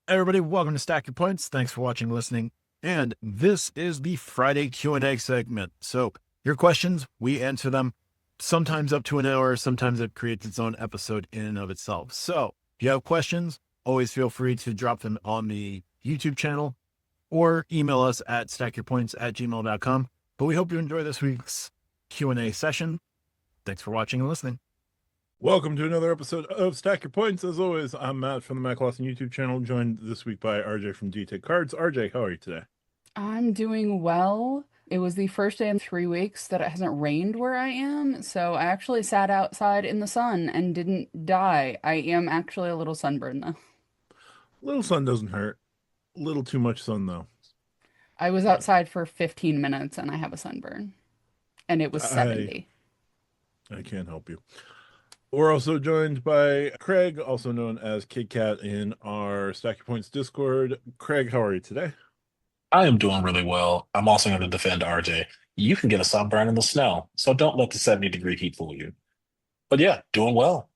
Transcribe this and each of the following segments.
Everybody, welcome to Stack Your Points. Thanks for watching and listening. And this is the Friday Q&A segment. So your questions, we answer them, sometimes up to an hour, sometimes it creates its own episode in and of itself. So if you have questions, always feel free to drop them on the YouTube channel or email us at stackyourpoints@gmail.com. But we hope you enjoy this week's Q&A session. Thanks for watching and listening. Welcome to another episode of Stack Your Points. As always, I'm Matt from the Mac Lawson YouTube channel, joined this week by RJ from D-Take Cards. RJ, how are you today? I'm doing well. It was the first day in 3 weeks that it hasn't rained where I am, so I actually sat outside in the sun and didn't die. I am actually a little sunburned though. Little sun doesn't hurt. Little too much sun, though. I was outside for 15 minutes and I have a sunburn, and it was I 70. I can't help you. We're also joined by Craig, also known as Kid Cat, in our Stack Your Points Discord. Craig, how are you today? I am doing really well. I'm also going to defend RJ. You can get a sunburn in the snow, so don't let the 70-degree heat fool you. But yeah, doing well.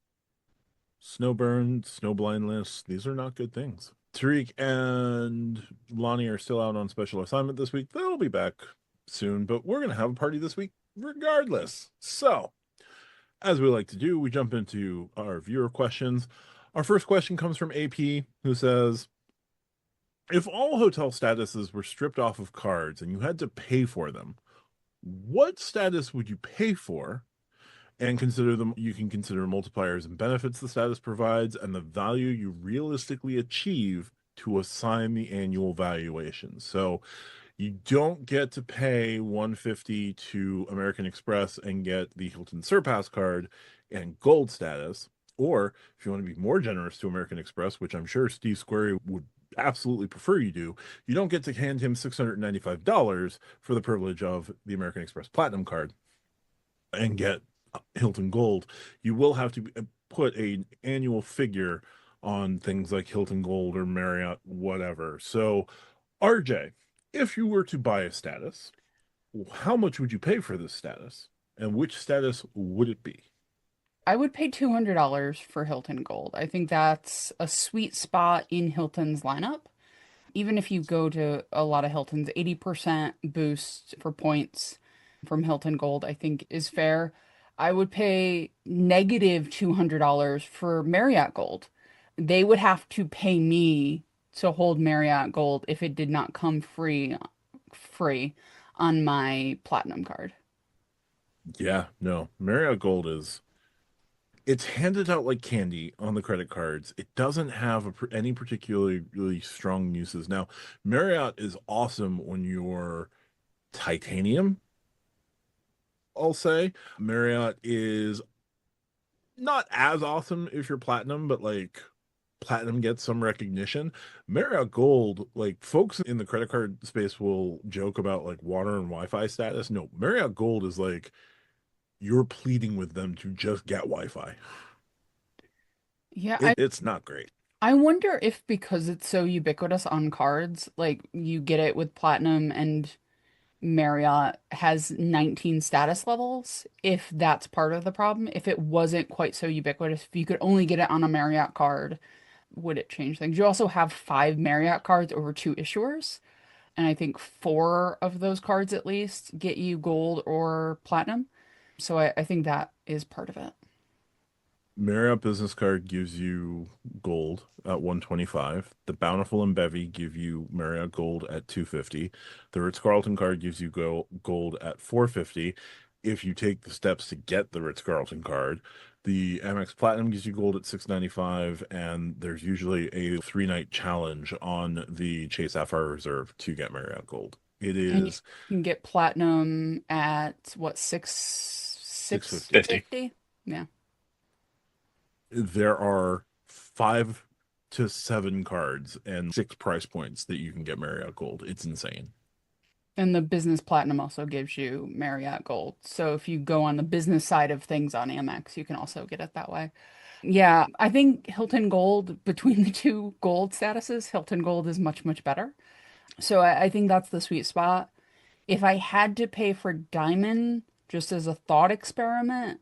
Snowburn, snow blindness, these are not good things. Tariq and Lonnie are still out on special assignment this week. They'll be back soon, but we're going to have a party this week regardless. So, as we like to do, we jump into our viewer questions. Our first question comes from AP, who says, if all hotel statuses were stripped off of cards and you had to pay for them, what status would you pay for? And consider them, you can consider multipliers and benefits the status provides and the value you realistically achieve to assign the annual valuation. So you don't get to pay 150 to American Express and get the Hilton Surpass card and gold status. Or if you want to be more generous to American Express, which I'm sure Steve Square would absolutely prefer you do, you don't get to hand him $695 for the privilege of the American Express Platinum card and get Hilton Gold. You will have to put an annual figure on things like Hilton Gold or Marriott, whatever. So, RJ, if you were to buy a status, how much would you pay for this status? And which status would it be? I would pay $200 for Hilton Gold. I think that's a sweet spot in Hilton's lineup. Even if you go to a lot of Hilton's, 80% boost for points from Hilton Gold, I think is fair. I would pay negative $200 for Marriott Gold. They would have to pay me to hold Marriott Gold if it did not come free on my platinum card. Yeah, no. Marriott Gold is it's handed out like candy on the credit cards. It doesn't have any particularly really strong uses. Now, Marriott is awesome when you're titanium, I'll say. Marriott is not as awesome if you're platinum, but like platinum gets some recognition. Marriott Gold, like folks in the credit card space will joke about like water and Wi-Fi status. No, Marriott Gold is like you're pleading with them to just get Wi-Fi. Yeah, It's not great. I wonder if because it's so ubiquitous on cards, like you get it with Platinum and Marriott has 19 status levels, if that's part of the problem. If it wasn't quite so ubiquitous, if you could only get it on a Marriott card, would it change things? You also have five Marriott cards over two issuers, and I think four of those cards at least get you gold or platinum. So I think that is part of it. Marriott Business Card gives you gold at 125. The Bountiful and Bevy give you Marriott Gold at 250. The Ritz-Carlton card gives you gold at 450 if you take the steps to get the Ritz-Carlton card. The Amex Platinum gives you gold at 695, and there's usually a 3-night challenge on the Chase Sapphire Reserve to get Marriott Gold. It And you is can get platinum at what, six 650. 50. fifty? Yeah. There are 5 to 7 cards and 6 price points that you can get Marriott Gold. It's insane. And the business platinum also gives you Marriott Gold. So if you go on the business side of things on Amex, you can also get it that way. Yeah, I think Hilton Gold, between the two gold statuses, Hilton Gold is much, much better. So I think that's the sweet spot. If I had to pay for Diamond, just as a thought experiment,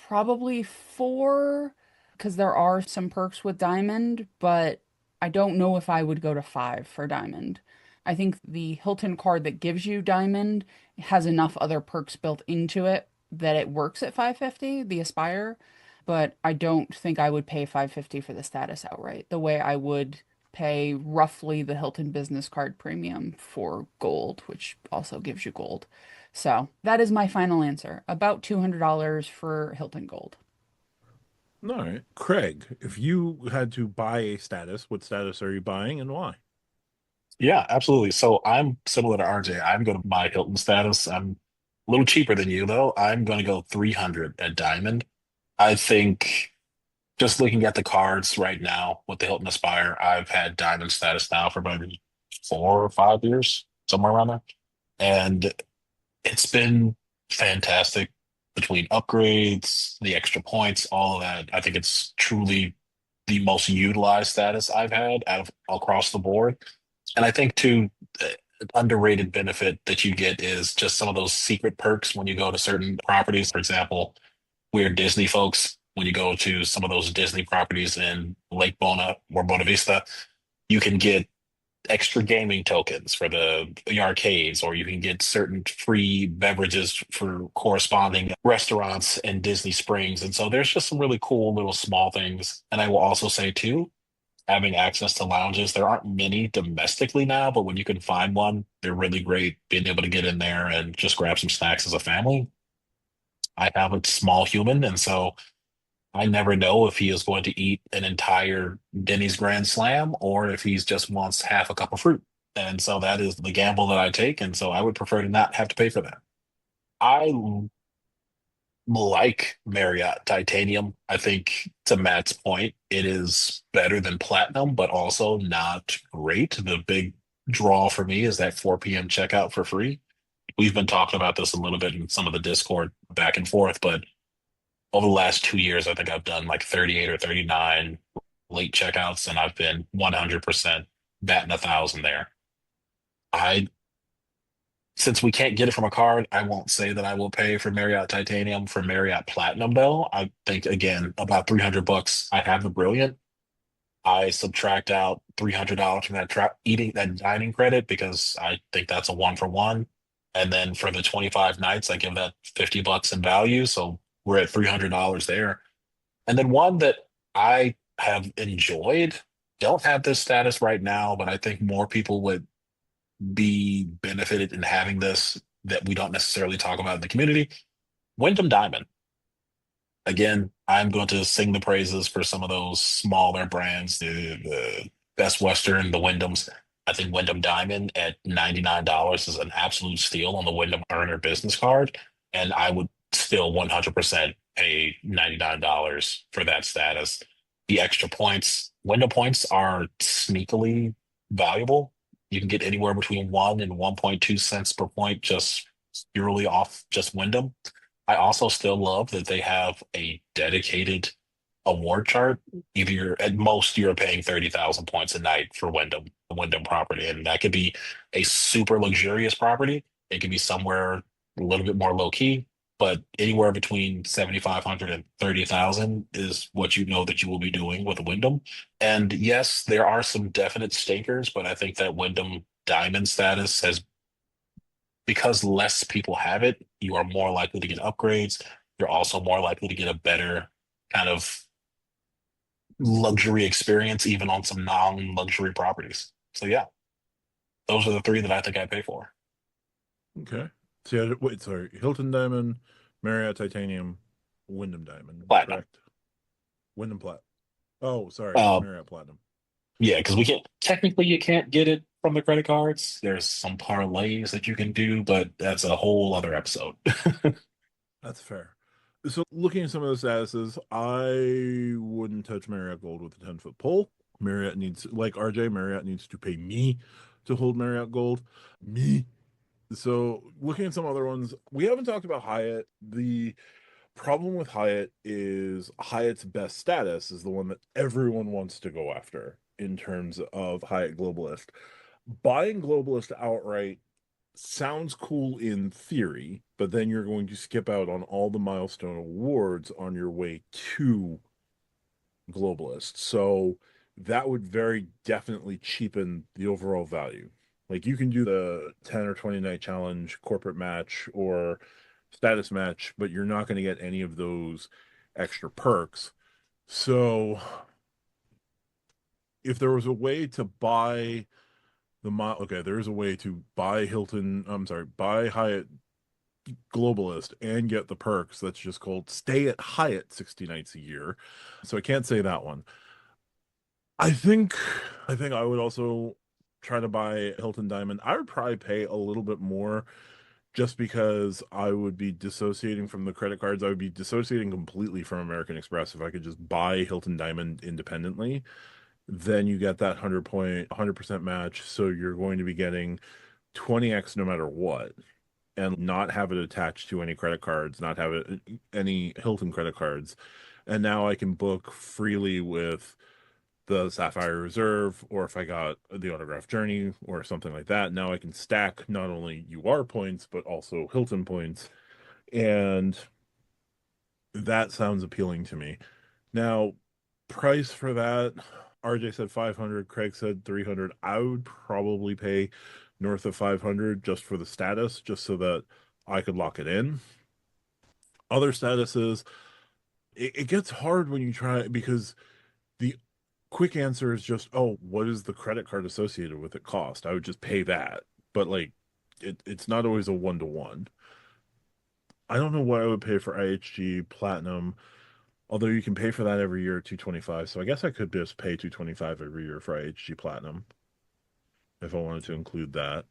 probably four, because there are some perks with Diamond, but I don't know if I would go to 5 for Diamond. I think the Hilton card that gives you Diamond has enough other perks built into it that it works at 550, the Aspire, but I don't think I would pay 550 for the status outright, the way I would pay roughly the Hilton business card premium for gold, which also gives you gold. So that is my final answer. About $200 for Hilton Gold. All right. Craig, if you had to buy a status, what status are you buying and why? Yeah, absolutely. So I'm similar to RJ. I'm going to buy Hilton status. I'm a little cheaper than you, though. I'm going to go 300 at Diamond. I think just looking at the cards right now with the Hilton Aspire, I've had Diamond status now for about 4 or 5 years, somewhere around there. And it's been fantastic between upgrades, the extra points, all of that. I think it's truly the most utilized status I've had out of across the board. And I think too, underrated benefit that you get is just some of those secret perks when you go to certain properties. For example, we're Disney folks. When you go to some of those Disney properties in Lake Bona or Bona Vista, you can get extra gaming tokens for the arcades, or you can get certain free beverages for corresponding restaurants in Disney Springs. And so there's just some really cool little small things. And I will also say too, having access to lounges, there aren't many domestically now, but when you can find one, they're really great. Being able to get in there and just grab some snacks as a family. I have a small human, and so I never know if he is going to eat an entire Denny's Grand Slam or if he's just wants half a cup of fruit. And so that is the gamble that I take. And so I would prefer to not have to pay for that. I like Marriott Titanium. I think to Matt's point, it is better than Platinum, but also not great. The big draw for me is that 4 p.m. checkout for free. We've been talking about this a little bit in some of the Discord back and forth, but over the last 2 years, I think I've done like 38 or 39 late checkouts, and I've been 100% batting 1,000 there. I, since we can't get it from a card, I won't say that I will pay for Marriott Titanium. For Marriott Platinum, though, I think again about $300. I have the Brilliant. I subtract out $300 from that eating that dining credit because I think that's a one for one. And then for the 25 nights, I give that $50 in value. So we're at $300 there. And then one that I have enjoyed, don't have this status right now, but I think more people would be benefited in having this that we don't necessarily talk about in the community. Wyndham Diamond. Again, I'm going to sing the praises for some of those smaller brands, the Best Western, the Wyndhams. I think Wyndham Diamond at $99 is an absolute steal on the Wyndham Earner business card. And I would still 100% pay $99 for that status. The extra points, Wyndham points are sneakily valuable. You can get anywhere between 1 and 1.2 cents per point just purely off just Wyndham. I also still love that they have a dedicated award chart. Either at most you're paying 30,000 points a night for the Wyndham property, and that could be a super luxurious property. It could be somewhere a little bit more low key, but anywhere between 7,500 and 30,000 is what you know that you will be doing with a Wyndham. And yes, there are some definite stinkers, but I think that Wyndham Diamond status has because less people have it, you are more likely to get upgrades. You're also more likely to get a better kind of luxury experience, even on some non-luxury properties. So yeah, those are the three that I think I pay for. Okay. So, wait, sorry. Hilton Diamond, Marriott Titanium, Wyndham Diamond, Platinum. correct? Wyndham Plat. Oh, sorry. Uh, Marriott Platinum. yeah, because we can't technically you can't get it from the credit cards. There's some parlays that you can do, but that's a whole other episode. That's fair. So, looking at some of the statuses, I wouldn't touch Marriott Gold with a 10-foot pole. Marriott needs, like RJ, Marriott needs to pay me to hold Marriott Gold. Me. So, looking at some other ones, we haven't talked about Hyatt. The problem with Hyatt is Hyatt's best status is the one that everyone wants to go after in terms of Hyatt Globalist. Buying Globalist outright sounds cool in theory, but then you're going to skip out on all the milestone awards on your way to Globalist. So that would very definitely cheapen the overall value. Like you can do the 10 or 20 night challenge, corporate match, or status match, but you're not going to get any of those extra perks. So if there was a way to buy okay, there is a way to buy buy Hyatt Globalist and get the perks. That's just called stay at Hyatt 60 nights a year. So I can't say that one. I think I think I would also try to buy Hilton Diamond. I would probably pay a little bit more just because I would be dissociating from the credit cards. I would be dissociating completely from American Express if I could just buy Hilton Diamond independently. Then you get that 100% match, so you're going to be getting 20x no matter what, and not have it attached to any credit cards, not have it any Hilton credit cards. And now I can book freely with the Sapphire Reserve, or if I got the Autograph Journey or something like that, now I can stack not only UR points, but also Hilton points. And that sounds appealing to me. Now, price for that, RJ said 500, Craig said 300. I would probably pay north of 500 just for the status, just so that I could lock it in. Other statuses, it gets hard when you try because the quick answer is just, oh, what is the credit card associated with it cost? I would just pay that. But like it's not always a one-to-one. I don't know what I would pay for IHG Platinum, although you can pay for that every year 225. So I guess I could just pay 225 every year for IHG Platinum if I wanted to include that.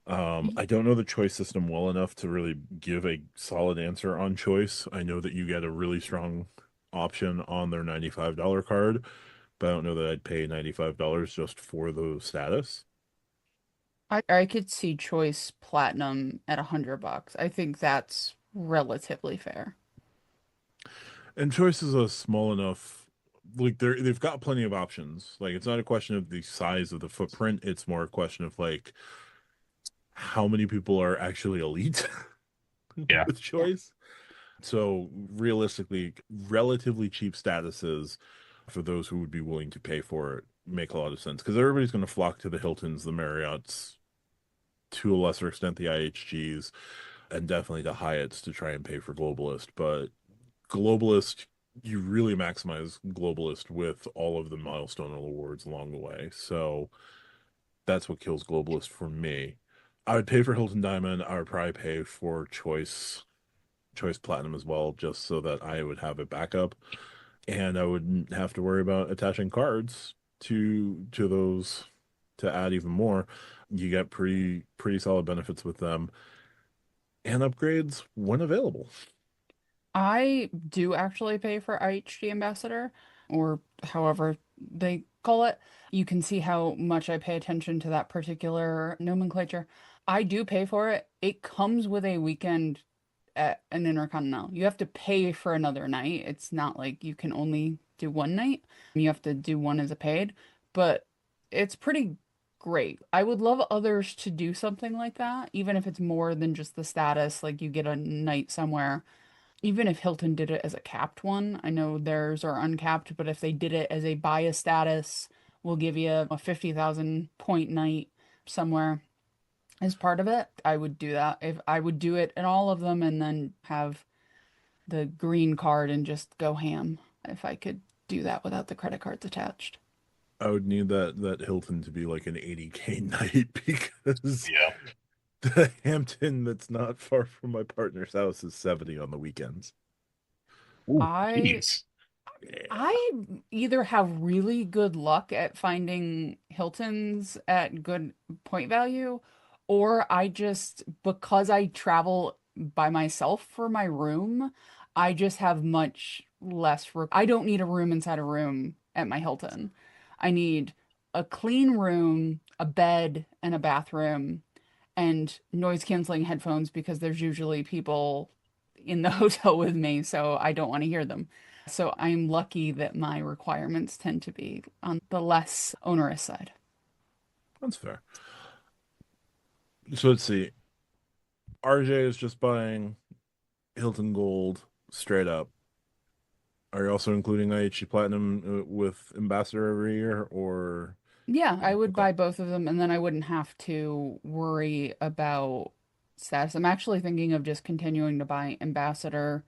I don't know the choice system well enough to really give a solid answer on choice. I know that you get a really strong option on their $95 card, but I don't know that I'd pay $95 just for the status. I could see Choice Platinum at $100. I think that's relatively fair. And choice is a small enough, like they've got plenty of options. Like it's not a question of the size of the footprint, it's more a question of like how many people are actually elite Yeah. with Yeah. choice. So realistically, relatively cheap statuses for those who would be willing to pay for it make a lot of sense because everybody's going to flock to the Hiltons, the Marriotts, to a lesser extent the IHGs, and definitely the Hyatts to try and pay for Globalist. But Globalist, you really maximize Globalist with all of the milestone awards along the way. So that's what kills Globalist for me. I would pay for Hilton Diamond. I would probably pay for Choice Platinum as well, just so that I would have a backup and I wouldn't have to worry about attaching cards to those to add even more. You get pretty solid benefits with them and upgrades when available. I do actually pay for IHG Ambassador, or however they call it. You can see how much I pay attention to that particular nomenclature. I do pay for it. It comes with a weekend at an Intercontinental. You have to pay for another night. It's not like you can only do one night. You have to do one as a paid, but it's pretty great. I would love others to do something like that, even if it's more than just the status, like you get a night somewhere. Even if Hilton did it as a capped one, I know theirs are uncapped, but if they did it as a bias status, we'll give you a 50,000 point night somewhere as part of it. I would do that. If I would do it in all of them and then have the green card and just go ham if I could do that without the credit cards attached. I would need that Hilton to be like an 80K night because Yeah. the Hampton that's not far from my partner's house is 70 on the weekends. Ooh, I jeez. Yeah. I either have really good luck at finding Hiltons at good point value, or I just, because I travel by myself for my room, I just have much less. I don't need a room inside a room at my Hilton. I need a clean room, a bed, and a bathroom, and noise canceling headphones because there's usually people in the hotel with me, so I don't want to hear them. So I'm lucky that my requirements tend to be on the less onerous side. That's fair. So let's see. RJ is just buying Hilton Gold straight up. Are you also including IHG Platinum with Ambassador every year, or? Yeah, I would Okay. buy both of them, and then I wouldn't have to worry about status. I'm actually thinking of just continuing to buy Ambassador,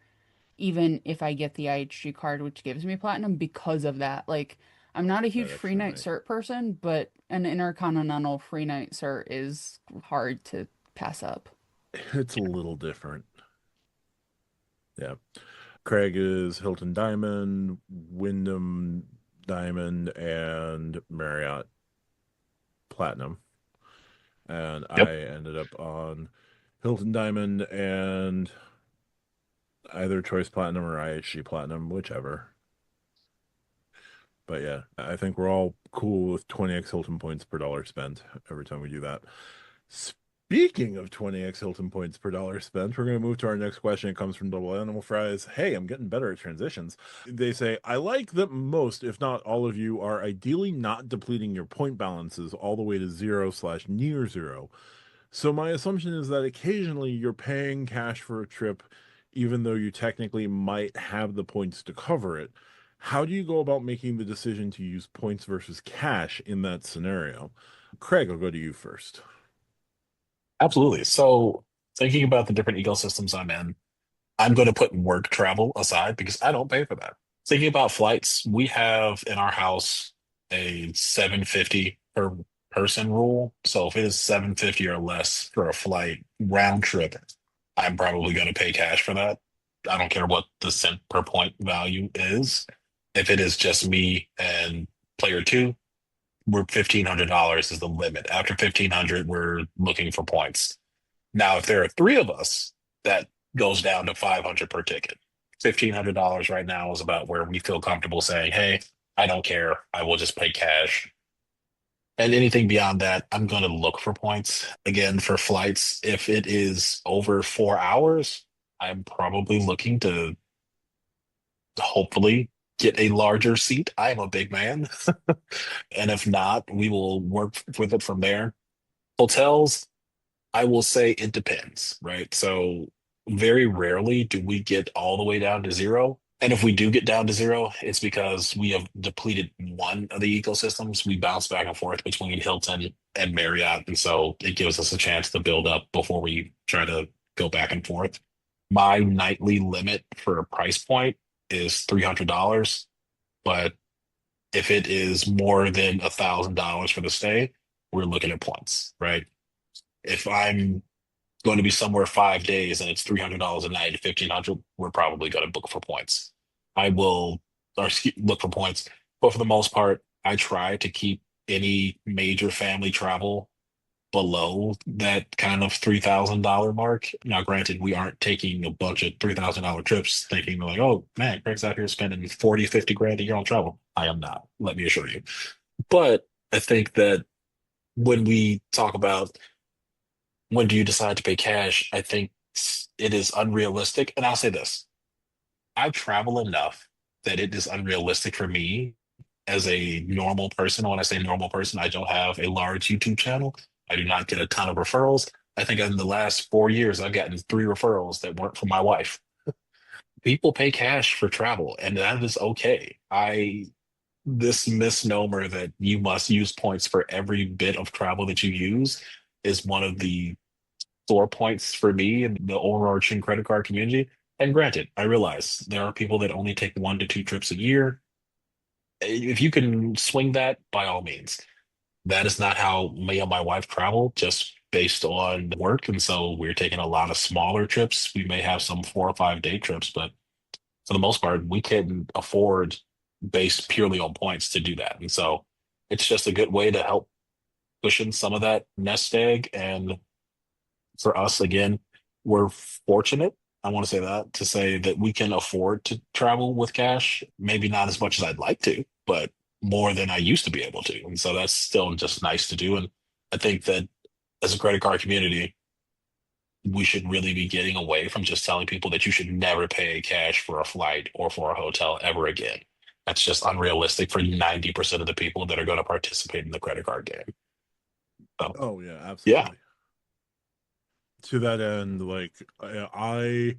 even if I get the IHG card, which gives me platinum because of that. Like, I'm not a huge That free extra night night. cert person, but an intercontinental free night cert is hard to pass up. It's a little different. Yeah. Craig is Hilton Diamond, Wyndham Diamond, and Marriott Platinum. And I Yep. ended up on Hilton Diamond and either Choice Platinum or IHG Platinum, whichever. But yeah, I think we're all cool with 20x Hilton points per dollar spent every time we do that. Speaking of 20x Hilton points per dollar spent, we're going to move to our next question. It comes from Double Animal Fries. Hey, I'm getting better at transitions. They say, I like that most, if not all of you, are ideally not depleting your point balances all the way to 0/near zero. So my assumption is that occasionally you're paying cash for a trip, even though you technically might have the points to cover it. How do you go about making the decision to use points versus cash in that scenario? Craig, I'll go to you first. Absolutely. So thinking about the different ecosystems I'm in, I'm going to put work travel aside because I don't pay for that. Thinking about flights, we have in our house a 750 per person rule. So if it is 750 or less for a flight round trip, I'm probably going to pay cash for that. I don't care what the cent per point value is. If it is just me and player two, we're $1,500 is the limit. After 1,500, we're looking for points. Now, if there are three of us, that goes down to 500 per ticket. $1,500 right now is about where we feel comfortable saying, "Hey, I don't care. I will just pay cash." And anything beyond that, I'm going to look for points. Again, for flights, if it is over 4 hours, I'm probably looking to hopefully get a larger seat. I am a big man. And if not, we will work with it from there. Hotels, I will say it depends, right? So very rarely do we get all the way down to zero. And if we do get down to zero, it's because we have depleted one of the ecosystems. We bounce back and forth between Hilton and Marriott. And so it gives us a chance to build up before we try to go back and forth. My nightly limit for a price point is $300. But if it is more than $1,000 for the stay, we're looking at points, right? If I'm going to be somewhere 5 days and it's $300 a night, 1,500, we're probably going to book for points. I will look for points, but for the most part, I try to keep any major family travel below that kind of $3,000 mark. Now, granted, we aren't taking a bunch of $3,000 trips thinking like, oh man, Greg's out here spending 40, 50 grand a year on travel. I am not, let me assure you. But I think that when we talk about when do you decide to pay cash, I think it is unrealistic. And I'll say this, I travel enough that it is unrealistic for me as a normal person. When I say normal person, I don't have a large YouTube channel. I do not get a ton of referrals. I think in the last 4 years, I've gotten three referrals that weren't from my wife. People pay cash for travel, and that is okay. This misnomer that you must use points for every bit of travel that you use is one of the sore points for me in the overarching credit card community. And granted, I realize there are people that only take 1 to 2 trips a year. If you can swing that, by all means. That is not how me and my wife travel, just based on work. And so we're taking a lot of smaller trips. We may have some 4 or 5 day trips, but for the most part, we can afford based purely on points to do that. And so it's just a good way to help cushion some of that nest egg. And for us, again, we're fortunate. I want to say that to say that we can afford to travel with cash. Maybe not as much as I'd like to, but more than I used to be able to. And so that's still just nice to do. And I think that as a credit card community, we should really be getting away from just telling people that you should never pay cash for a flight or for a hotel ever again. That's just unrealistic for 90% of the people that are going to participate in the credit card game. So, Oh yeah, yeah. absolutely. To that end, like I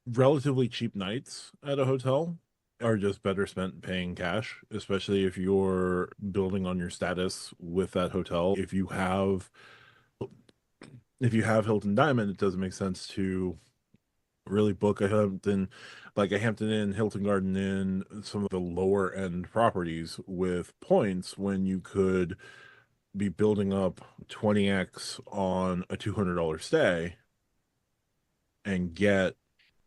relatively cheap nights at a hotel. are just better spent paying cash, especially if you're building on your status with that hotel. If you have Hilton Diamond, it doesn't make sense to really book a Hampton Inn, Hilton Garden Inn, some of the lower end properties with points when you could be building up 20x on a $200 stay and get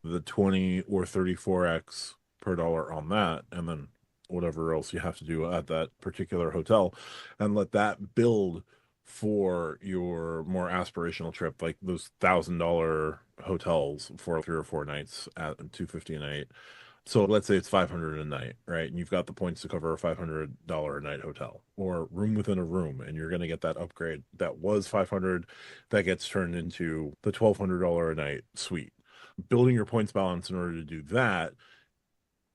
the 20 or 34x per dollar on that, and then whatever else you have to do at that particular hotel, and let that build for your more aspirational trip, like those $1,000 hotels for 3 or 4 nights at 250 a night. So let's say it's 500 a night, right? And you've got the points to cover a $500 a night hotel or room within a room, and you're going to get that upgrade that was 500 that gets turned into the $1,200 a night suite. Building your points balance in order to do that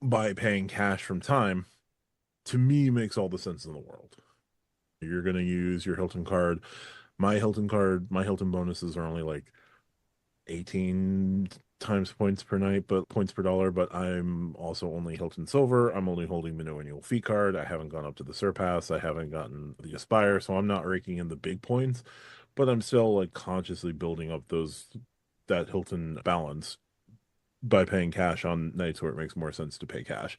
by paying cash from time, to me, makes all the sense in the world. You're going to use your Hilton card. My Hilton bonuses are only like 18 times points per night, but points per dollar. But I'm also only Hilton Silver. I'm only holding the no annual fee card. I haven't gone up to the Surpass. I haven't gotten the Aspire, so I'm not raking in the big points. But I'm still like consciously building up that Hilton balance by paying cash on nights where it makes more sense to pay cash.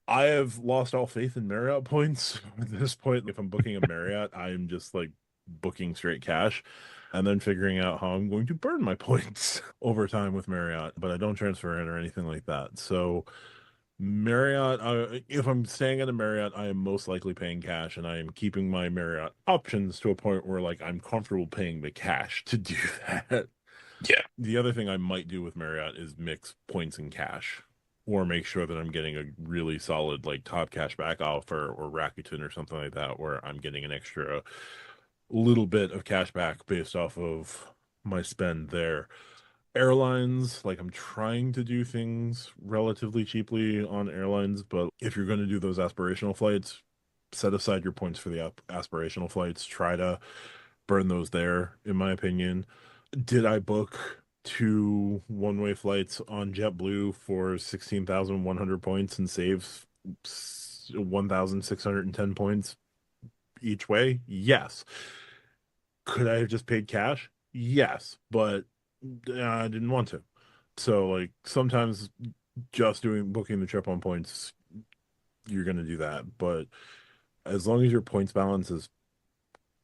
I have lost all faith in Marriott points at this point. If I'm booking a Marriott, I'm just like booking straight cash and then figuring out how I'm going to burn my points over time with Marriott, but I don't transfer in or anything like that. So Marriott, if I'm staying at a Marriott, I am most likely paying cash, and I am keeping my Marriott options to a point where like I'm comfortable paying the cash to do that. Yeah. The other thing I might do with Marriott is mix points and cash, or make sure that I'm getting a really solid like top cash back offer or Rakuten or something like that, where I'm getting an extra little bit of cash back based off of my spend there. Airlines, like I'm trying to do things relatively cheaply on airlines, but if you're going to do those aspirational flights, set aside your points for the aspirational flights. Try to burn those there, in my opinion. Did I book 2 one-way flights on JetBlue for 16,100 points and save 1,610 points each way? Yes. Could I have just paid cash? Yes, but I didn't want to. So like sometimes just booking the trip on points, you're going to do that. But as long as your points balance is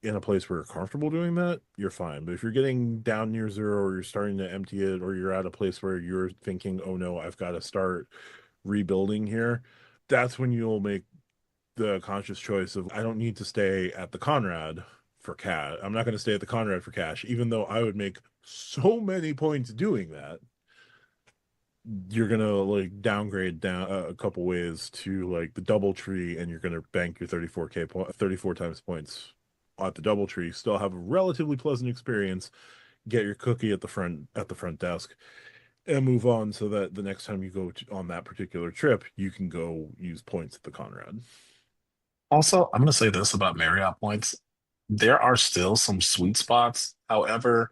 in a place where you're comfortable doing that, you're fine. But if you're getting down near zero, or you're starting to empty it, or you're at a place where you're thinking, oh no, I've got to start rebuilding here, that's when you'll make the conscious choice of, I don't need to stay at the Conrad for cash. I'm not going to stay at the Conrad for cash, even though I would make so many points doing that. You're gonna like downgrade down a couple ways to like the DoubleTree, and you're gonna bank your 34 times points at the DoubleTree. Still have a relatively pleasant experience. Get your cookie at the front desk, and move on, so that the next time you go on that particular trip, you can go use points at the Conrad. Also, I'm going to say this about Marriott points. There are still some sweet spots. However,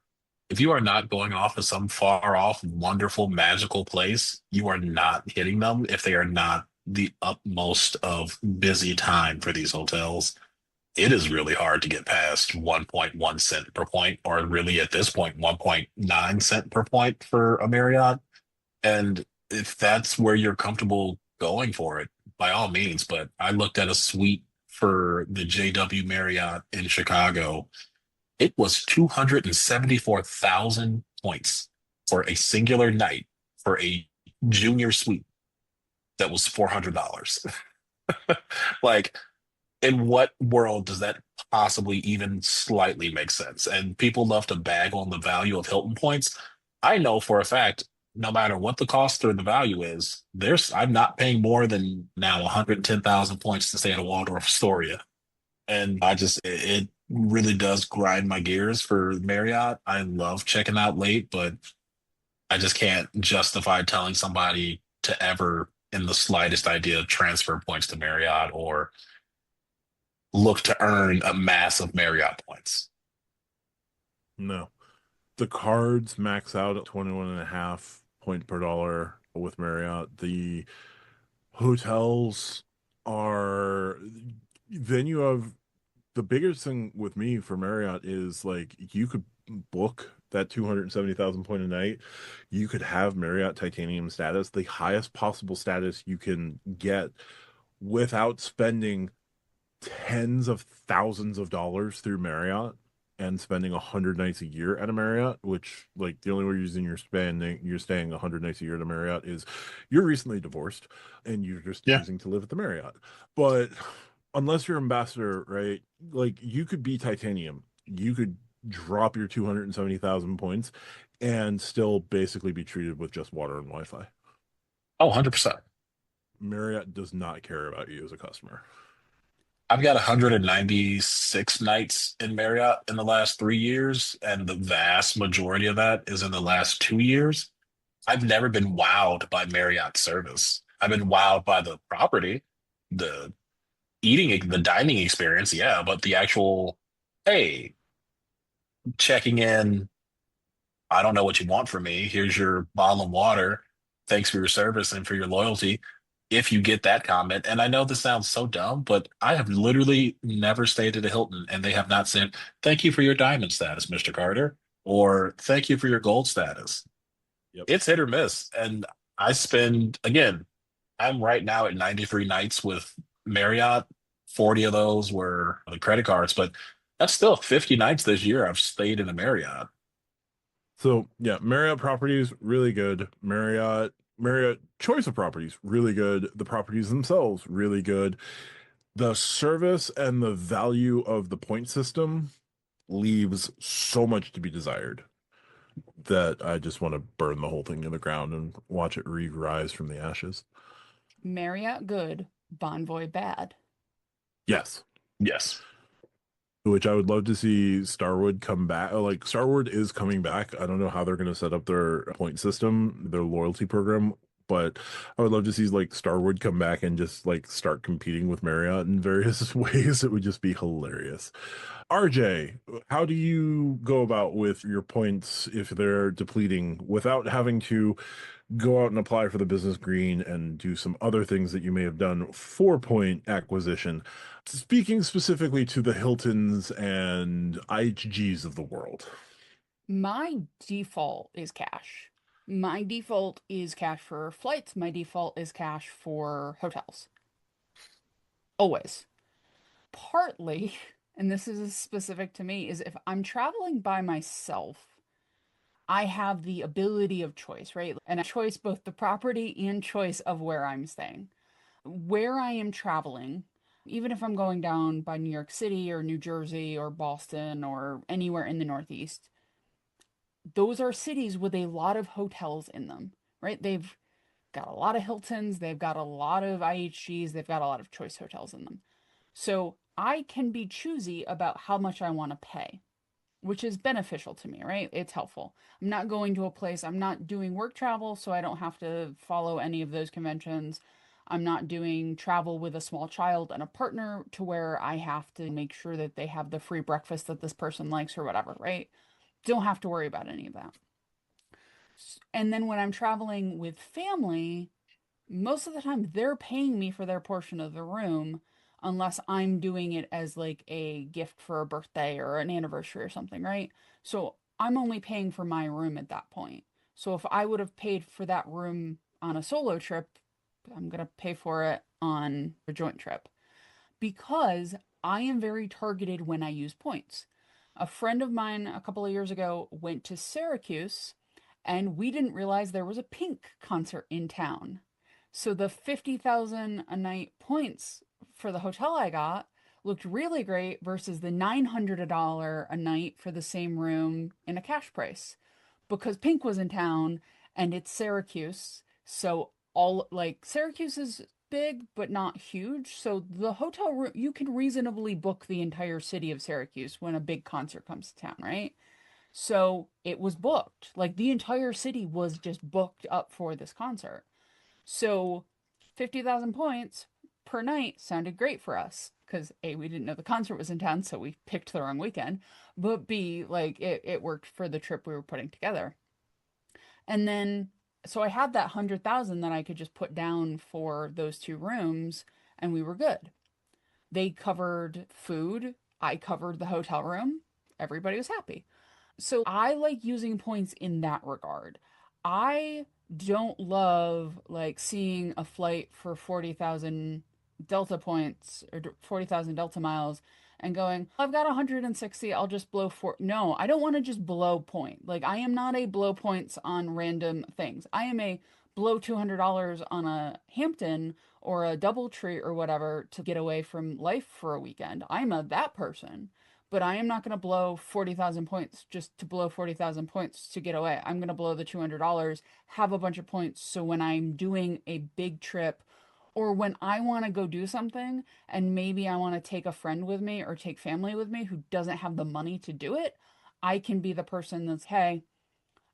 if you are not going off to some far off, wonderful, magical place, you are not hitting them if they are not the utmost of busy time for these hotels. It is really hard to get past 1.1 cent per point, or really at this point, 1.9 cent per point for a Marriott. And if that's where you're comfortable going for it, by all means. But I looked at a suite for the JW Marriott in Chicago. It was 274,000 points for a singular night for a junior suite that was $400. Like, in what world does that possibly even slightly make sense? And people love to bag on the value of Hilton points. I know for a fact, no matter what the cost or the value is, I'm not paying more than now 110,000 points to stay at a Waldorf Astoria. And it really does grind my gears for Marriott. I love checking out late, but I just can't justify telling somebody to ever, in the slightest idea, transfer points to Marriott or look to earn a massive Marriott points. No, the cards max out at 21 and a half point per dollar with Marriott. The Hotels are, then you have the biggest thing with me for Marriott is like you could book that 270,000 point a night. You could have Marriott Titanium status, the highest possible status you can get without spending tens of thousands of dollars through Marriott and spending 100 nights a year at a Marriott, which like the only way you're staying 100 nights a year at a Marriott is you're recently divorced and you're just Yeah. choosing to live at the Marriott. But unless you're ambassador, right? Like you could be titanium. You could drop your 270,000 points and still basically be treated with just water and Wi-Fi. Oh, 100%. Marriott does not care about you as a customer. I've got 196 nights in Marriott in the last 3 years, and the vast majority of that is in the last 2 years. I've never been wowed by Marriott service. I've been wowed by the property, the the dining experience, yeah, but the actual, hey, checking in, I don't know what you want from me. Here's your bottle of water. Thanks for your service and for your loyalty. If you get that comment, and I know this sounds so dumb, but I have literally never stayed at a Hilton and they have not said, thank you for your diamond status, Mr. Carter, or thank you for your gold status. Yep. It's hit or miss. And I spend, again, I'm right now at 93 nights with Marriott. 40 of those were the credit cards, but that's still 50 nights this year I've stayed in a Marriott. So yeah, Marriott properties really good. Marriott choice of properties really good. The properties themselves really good. The service and the value of the point system leaves so much to be desired that I just want to burn the whole thing to the ground and watch it re-rise from the ashes. Marriott good, Bonvoy bad. Yes. Yes. Which I would love to see Starwood come back. Like Starwood is coming back. I don't know how they're going to set up their point system, their loyalty program, but I would love to see like Starwood come back and just like start competing with Marriott in various ways. It would just be hilarious. RJ, how do you go about with your points if they're depleting without having to go out and apply for the business green and do some other things that you may have done for point acquisition? Speaking specifically to the Hiltons and IHGs of the world. My default is cash. My default is cash for flights. My default is cash for hotels. Always. Partly, and this is specific to me, is if I'm traveling by myself, I have the ability of choice, right? And a choice both the property and choice of where I'm staying. Where I am traveling, even if I'm going down by New York City or New Jersey or Boston or anywhere in the Northeast, those are cities with a lot of hotels in them, right? They've got a lot of Hiltons, they've got a lot of IHGs, they've got a lot of choice hotels in them. So I can be choosy about how much I want to pay, which is beneficial to me, right? It's helpful. I'm not going to a place, I'm not doing work travel, so I don't have to follow any of those conventions. I'm not doing travel with a small child and a partner to where I have to make sure that they have the free breakfast that this person likes or whatever, right? Don't have to worry about any of that. And then when I'm traveling with family, most of the time they're paying me for their portion of the room unless I'm doing it as like a gift for a birthday or an anniversary or something, right? So I'm only paying for my room at that point. So if I would have paid for that room on a solo trip, I'm going to pay for it on a joint trip because I am very targeted when I use points. A friend of mine a couple of years ago went to Syracuse and we didn't realize there was a Pink concert in town. So the 50,000 a night points for the hotel I got looked really great versus the $900 a night for the same room in a cash price because Pink was in town and it's Syracuse. So all like Syracuse is big but not huge. So the hotel room you can reasonably book the entire city of Syracuse when a big concert comes to town, right? So it was booked. Like the entire city was just booked up for this concert. So 50,000 points per night sounded great for us because A, we didn't know the concert was in town, so we picked the wrong weekend. But B, like it worked for the trip we were putting together. And then So I had that 100,000 that I could just put down for those 2 rooms and we were good. They covered food, I covered the hotel room, everybody was happy. So I like using points in that regard. I don't love like seeing a flight for 40,000 Delta points or 40,000 Delta miles and going, I've got 160, I'll just blow four. No, I don't want to just blow point. Like I am not a blow points on random things. I am a blow $200 on a Hampton or a DoubleTree or whatever to get away from life for a weekend. I'm a that person, but I am not going to blow 40,000 points just to blow 40,000 points to get away. I'm going to blow the $200, have a bunch of points. So when I'm doing a big trip or when I want to go do something and maybe I want to take a friend with me or take family with me who doesn't have the money to do it, I can be the person that's, hey,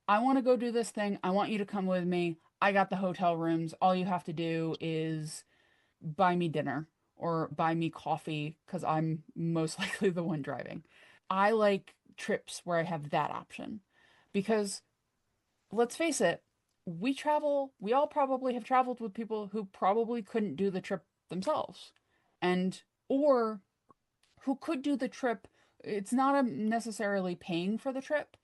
I want to go do this thing. I want you to come with me. I got the hotel rooms. All you have to do is buy me dinner or buy me coffee because I'm most likely the one driving. I like trips where I have that option because let's face it, we all probably have traveled with people who probably couldn't do the trip themselves and or who could do the trip. It's not necessarily paying for the trip,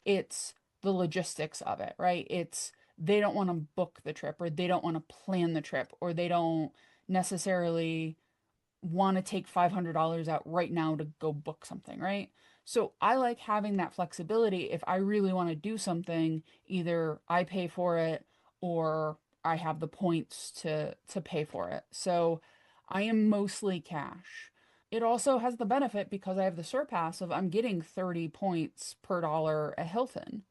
it's the logistics of it, right? It's they don't want to book the trip or they don't want to plan the trip or they don't necessarily want to take $500 out right now to go book something, right? So I like having that flexibility. If I really want to do something, either I pay for it or I have the points to pay for it. So I am mostly cash. It also has the benefit because I have the surpass of I'm getting 30 points per dollar at Hilton.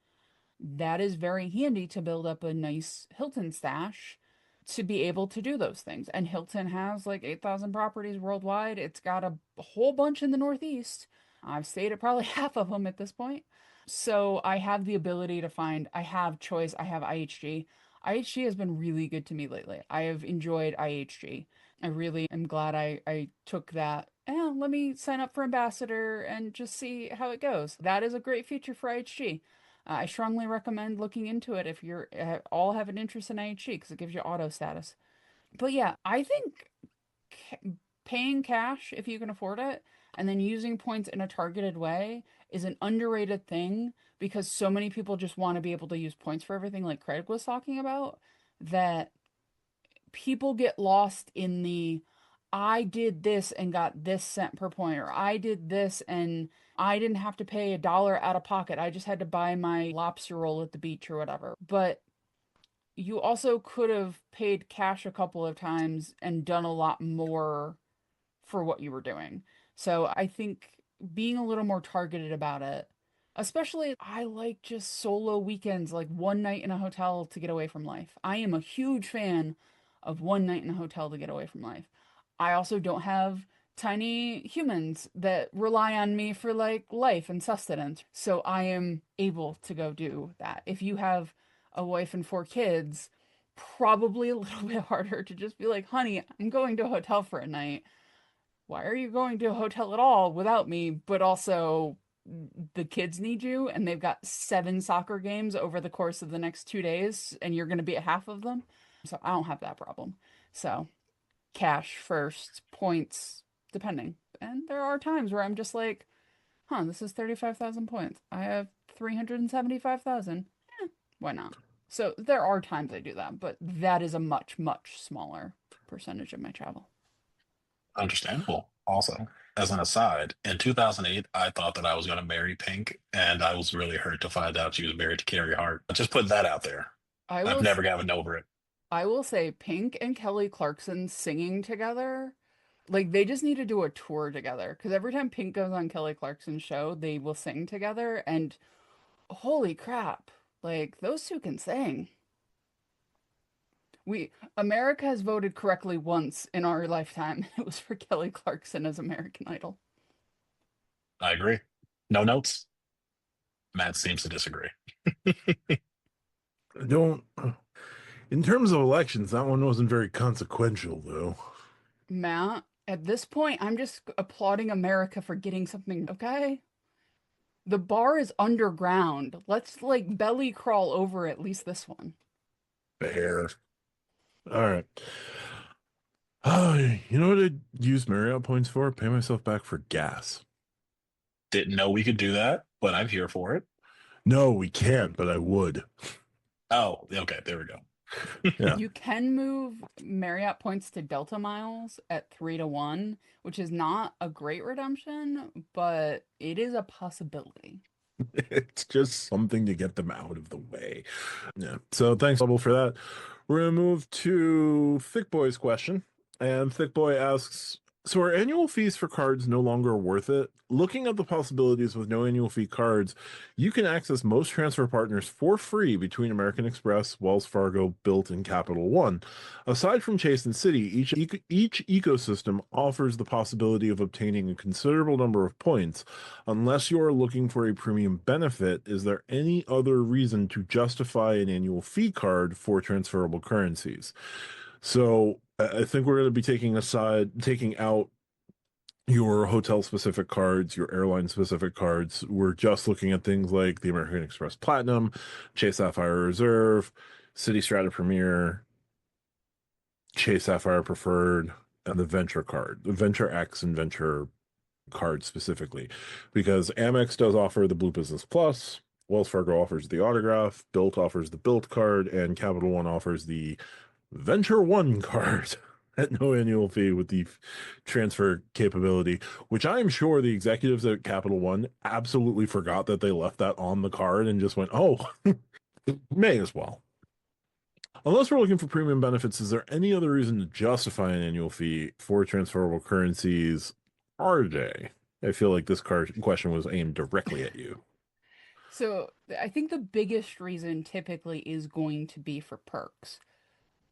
That is very handy to build up a nice Hilton stash to be able to do those things. And Hilton has like 8,000 properties worldwide. It's got a whole bunch in the Northeast. I've stayed at probably half of them at this point. So I have the ability to find, I have choice, I have IHG. IHG has been really good to me lately. I have enjoyed IHG. I really am glad I took that. Let me sign up for ambassador and just see how it goes. That is a great feature for IHG. I strongly recommend looking into it if you're all have an interest in IHG because it gives you auto status. But yeah, I think paying cash if you can afford it and then using points in a targeted way is an underrated thing because so many people just want to be able to use points for everything like Craig was talking about that people get lost in the I did this and got this cent per point, or I did this and I didn't have to pay $1 out of pocket. I just had to buy my lobster roll at the beach or whatever. But you also could have paid cash a couple of times and done a lot more for what you were doing. So I think being a little more targeted about it, especially I like just solo weekends, like one night in a hotel to get away from life. I am a huge fan of one night in a hotel to get away from life. I also don't have tiny humans that rely on me for like life and sustenance. So I am able to go do that. If you have a wife and 4 kids, probably a little bit harder to just be like, honey, I'm going to a hotel for a night. Why are you going to a hotel at all without me? But also, the kids need you, and they've got 7 soccer games over the course of the next 2 days, and you're going to be at half of them. So I don't have that problem. So cash first, points, depending. And there are times where I'm just like, this is 35,000 points. I have 375,000. Why not? So there are times I do that, but that is a much, much smaller percentage of my travel. Understandable. Also, as an aside, in 2008, I thought that I was going to marry Pink, and I was really hurt to find out she was married to Carrie Hart. Just put that out there. I I've will never gotten over it. I will say Pink and Kelly Clarkson singing together, like they just need to do a tour together because every time Pink goes on Kelly Clarkson's show, they will sing together and holy crap, like those two can sing. We America has voted correctly once in our lifetime. It was for Kelly Clarkson as American Idol. I agree. No notes? Matt seems to disagree. Don't. In terms of elections, that one wasn't very consequential, though. Matt, at this point, I'm just applauding America for getting something, okay? The bar is underground. Let's like belly crawl over at least this one. Fair. All right. You know what I'd use Marriott points for? Pay myself back for gas. Didn't know we could do that, but I'm here for it. No, we can't, but I would. Oh, okay, there we go. Yeah. You can move Marriott points to Delta miles at 3 to 1, which is not a great redemption, but it is a possibility. It's just something to get them out of the way. Yeah. So thanks, Bubble, for that. We're going to move to Thick Boy's question. And Thick Boy asks, so are annual fees for cards no longer worth it? Looking at the possibilities with no annual fee cards, you can access most transfer partners for free between American Express, Wells Fargo, Bilt, and Capital One. Aside from Chase and Citi, each ecosystem offers the possibility of obtaining a considerable number of points. Unless you are looking for a premium benefit, is there any other reason to justify an annual fee card for transferable currencies? So I think we're going to be taking out your hotel specific cards, your airline specific cards. We're just looking at things like the American Express Platinum, Chase Sapphire Reserve, City Strata Premier, Chase Sapphire Preferred, and the Venture card, the Venture X and Venture card specifically, because Amex does offer the Blue Business Plus, Wells Fargo offers the Autograph, Bilt offers the Bilt card, and Capital One offers the Venture One card at no annual fee with the transfer capability, which I am sure the executives at Capital One absolutely forgot that they left that on the card and just went, oh, may as well. Unless we're looking for premium benefits, is there any other reason to justify an annual fee for transferable currencies? RJ, I feel like this question was aimed directly at you. So I think the biggest reason typically is going to be for perks.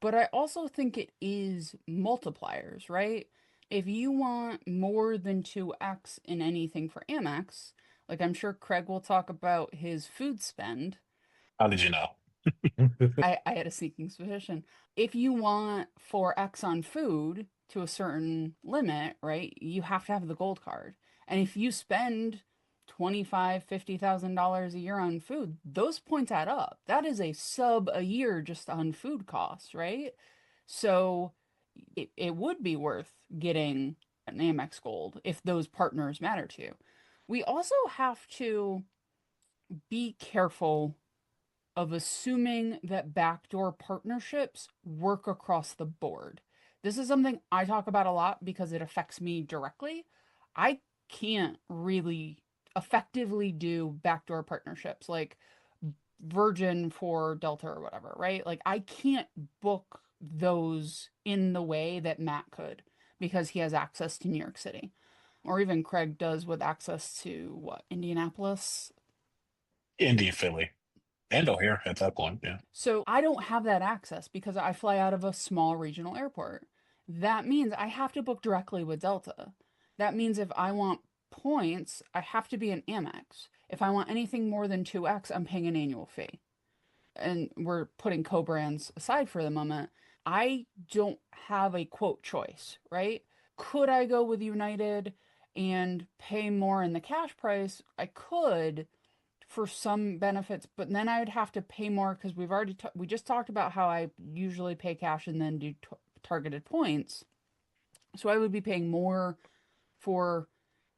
But I also think it is multipliers, right? If you want more than 2x in anything for Amex, like I'm sure Craig will talk about his food spend. How did you know? I had a sneaking suspicion. If you want 4x on food to a certain limit, right, you have to have the gold card. And if you spend 25, $50,000 a year on food, those points add up. That is a sub a year just on food costs, right? So it would be worth getting an Amex Gold if those partners matter to you. We also have to be careful of assuming that backdoor partnerships work across the board. This is something I talk about a lot because it affects me directly. I can't really effectively do backdoor partnerships like Virgin for Delta or whatever, right? Like I can't book those in the way that Matt could because he has access to New York City. Or even Craig does with access to what, Indianapolis? Indy, Philly, and O'Hare at that point. Yeah. So I don't have that access because I fly out of a small regional airport. That means I have to book directly with Delta. That means if I want points, I have to be an Amex. If I want anything more than 2x, I'm paying an annual fee. And we're putting co-brands aside for the moment. I don't have a quote choice, right? Could I go with United and pay more in the cash price? I could, for some benefits, but then I would have to pay more because we just talked about how I usually pay cash and then do targeted points. So I would be paying more for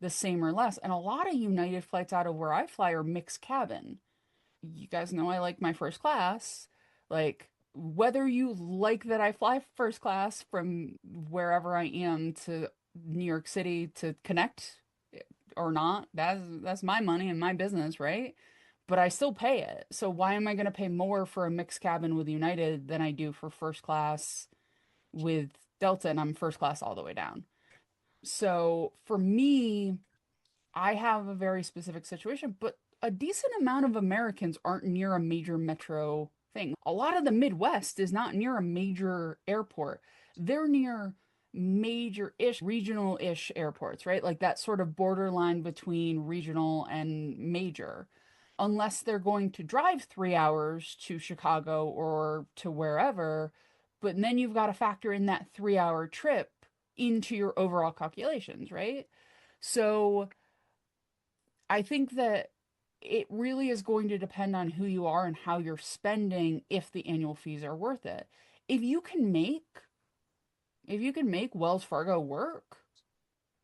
the same or less. And a lot of United flights out of where I fly are mixed cabin. You guys know I like my first class. Like whether you like that I fly first class from wherever I am to New York City to connect or not, that's my money and my business, right? But I still pay it. So why am I going to pay more for a mixed cabin with United than I do for first class with Delta? And I'm first class all the way down. So for me, I have a very specific situation, but a decent amount of Americans aren't near a major metro thing. A lot of the Midwest is not near a major airport. They're near major-ish, regional-ish airports, right? Like that sort of borderline between regional and major. Unless they're going to drive 3 hours to Chicago or to wherever, but then you've got to factor in that 3 hour trip into your overall calculations, right? So I think that it really is going to depend on who you are and how you're spending if the annual fees are worth it. If you can make Wells Fargo work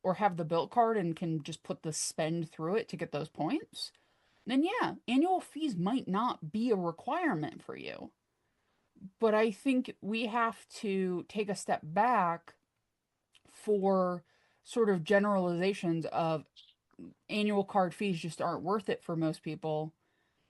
or have the Bilt card and can just put the spend through it to get those points, then yeah, annual fees might not be a requirement for you. But I think we have to take a step back for sort of generalizations of annual card fees just aren't worth it for most people.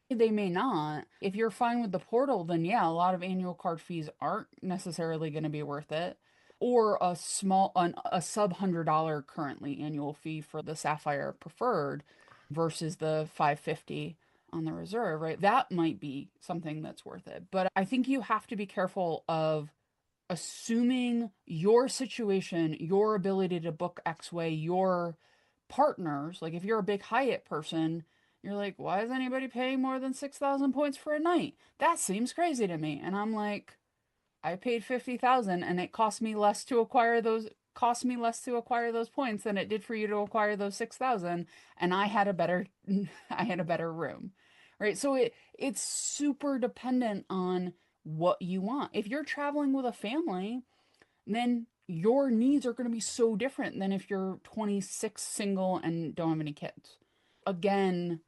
They may not. If you're fine with the portal, then yeah, a lot of annual card fees aren't necessarily going to be worth it. Or a sub $100 currently annual fee for the Sapphire Preferred versus the 550 on the Reserve, right? That might be something that's worth it. But I think you have to be careful of assuming your situation, your ability to book X way, your partners. Like if you're a big Hyatt person, you're like, why is anybody paying more than 6,000 points for a night? That seems crazy to me. And I'm like, I paid 50,000 and it cost me less to acquire those points than it did for you to acquire those 6,000, and I had a better I had a better room. Right? So it's super dependent on what you want. If you're traveling with a family, then your needs are going to be so different than if you're 26, single, and don't have any kids. Again,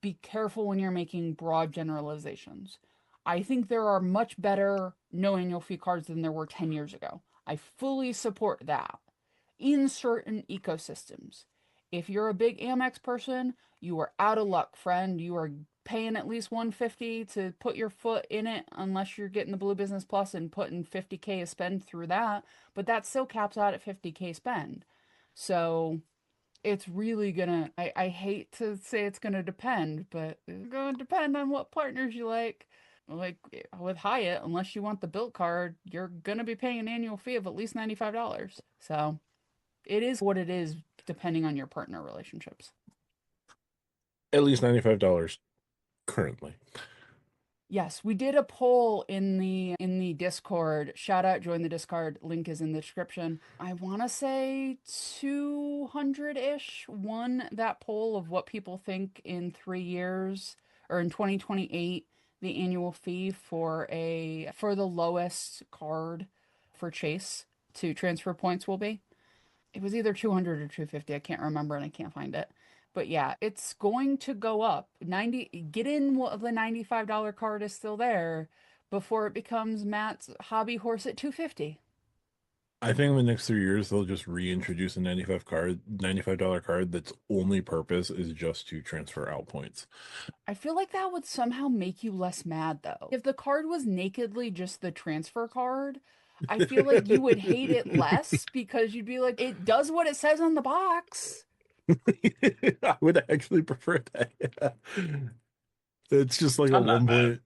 be careful when you're making broad generalizations. I think there are much better no annual fee cards than there were 10 years ago. I fully support that in certain ecosystems. If you're a big Amex person, you are out of luck, friend. You are paying at least 150 to put your foot in it unless you're getting the Blue Business Plus and putting 50K a spend through that, but that still caps out at 50K spend. So it's really gonna, I hate to say it's gonna depend, but it's gonna depend on what partners you like. Like with Hyatt, unless you want the Bilt card, you're gonna be paying an annual fee of at least $95. So it is what it is, depending on your partner relationships. At least $95 currently. Yes, we did a poll in the Discord. Shout out, join the Discord. Link is in the description. I want to say 200-ish won that poll of what people think in 3 years or in 2028 the annual fee for the lowest card for Chase to transfer points will be. It was either 200 or 250. I can't remember and I can't find it. But yeah, it's going to go up. 90, get in while the $95 card is still there before it becomes Matt's hobby horse at 250. I think in the next 3 years they'll just reintroduce a $95 card that's only purpose is just to transfer out points. I feel like that would somehow make you less mad though. If the card was nakedly just the transfer card, I feel like you would hate it less because you'd be like, it does what it says on the box. I would actually prefer that. Yeah. It's just like a I'm not mad.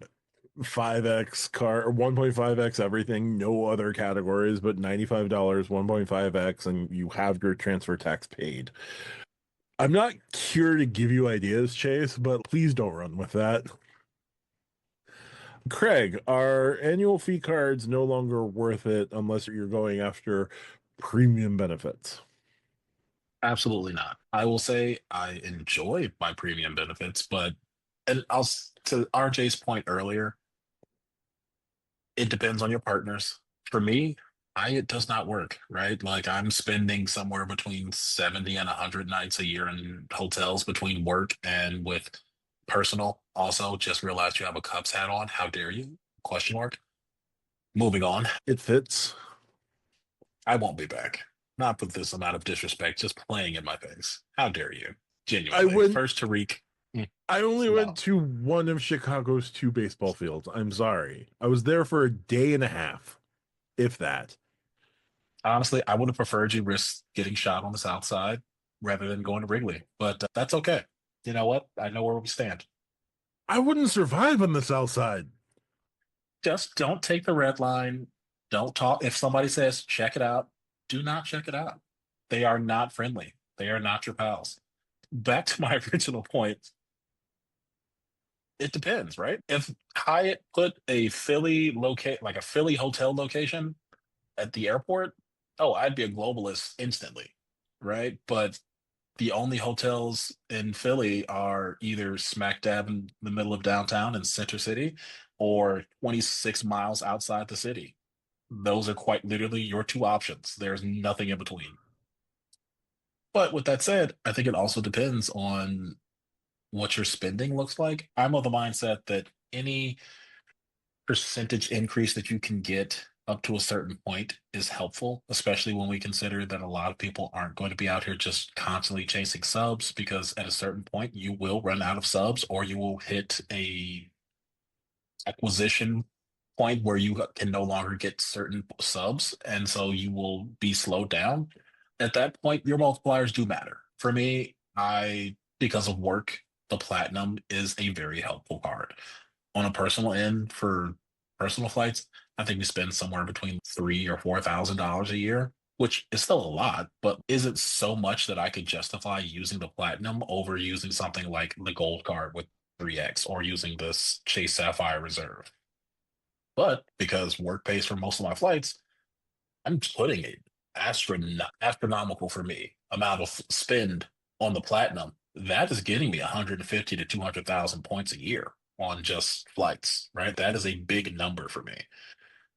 1.5x car or 1.5x everything, no other categories, but $95, 1.5x, and you have your transfer tax paid. I'm not here to give you ideas, Chase, but please don't run with that. Craig, are annual fee cards no longer worth it unless you're going after premium benefits? Absolutely not. I will say I enjoy my premium benefits, but and to RJ's point earlier, it depends on your partners. For me, it does not work, right? Like I'm spending somewhere between 70 and 100 nights a year in hotels between work and with personal. Also, just realized you have a Cubs hat on. How dare you? Question mark. Moving on. It fits. I won't be back. Not with this amount of disrespect just playing in my face. How dare you? I Genuinely. went First Tariq. I only went No. to one of Chicago's two baseball fields. I'm sorry. I was there for a day and a half, if that. Honestly, I would have preferred you risk getting shot on the south side rather than going to Wrigley, but that's okay. You know what? I know where we stand. I wouldn't survive on the south side. Just don't take the red line. Don't talk. If somebody says check it out, do not check it out. They are not friendly. They are not your pals. Back to my original point. It depends, right? If Hyatt put a like a Philly hotel location at the airport, oh, I'd be a globalist instantly, right? But The only hotels in Philly are either smack dab in the middle of downtown in Center City or 26 miles outside the city. Those are quite literally your two options. There's nothing in between. But with that said, I think it also depends on what your spending looks like. I'm of the mindset that any percentage increase that you can get up to a certain point is helpful, especially when we consider that a lot of people aren't going to be out here just constantly chasing subs because at a certain point you will run out of subs or you will hit a acquisition point where you can no longer get certain subs and so you will be slowed down. At that point, your multipliers do matter. For me, I because of work, the platinum is a very helpful card on a personal end for personal flights. I think we spend somewhere between $3,000 or $4,000 a year, which is still a lot, but is it so much that I could justify using the platinum over using something like the gold card with 3x or using this Chase Sapphire Reserve? But because work pays for most of my flights, I'm putting it astronomical for me amount of spend on the platinum. That is getting me 150 to 200,000 points a year on just flights, right? That is a big number for me.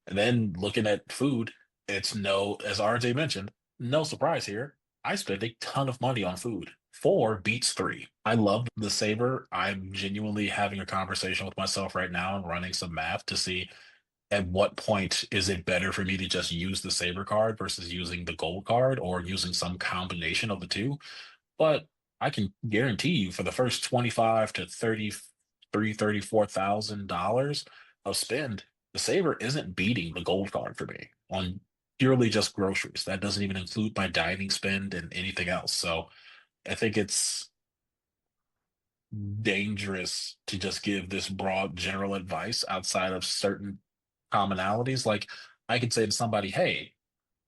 And then looking at food, it's no, as RJ mentioned, no surprise here. I spend a ton of money on food. Four beats three. I love the saver. I'm genuinely having a conversation with myself right now and running some math to see at what point is it better for me to just use the saver card versus using the gold card or using some combination of the two. But I can guarantee you for the first 25 to 33, $34,000 of spend, the saver isn't beating the gold card for me on purely just groceries. That doesn't even include my dining spend and anything else. So I think it's dangerous to just give this broad general advice outside of certain commonalities. Like I could say to somebody, hey,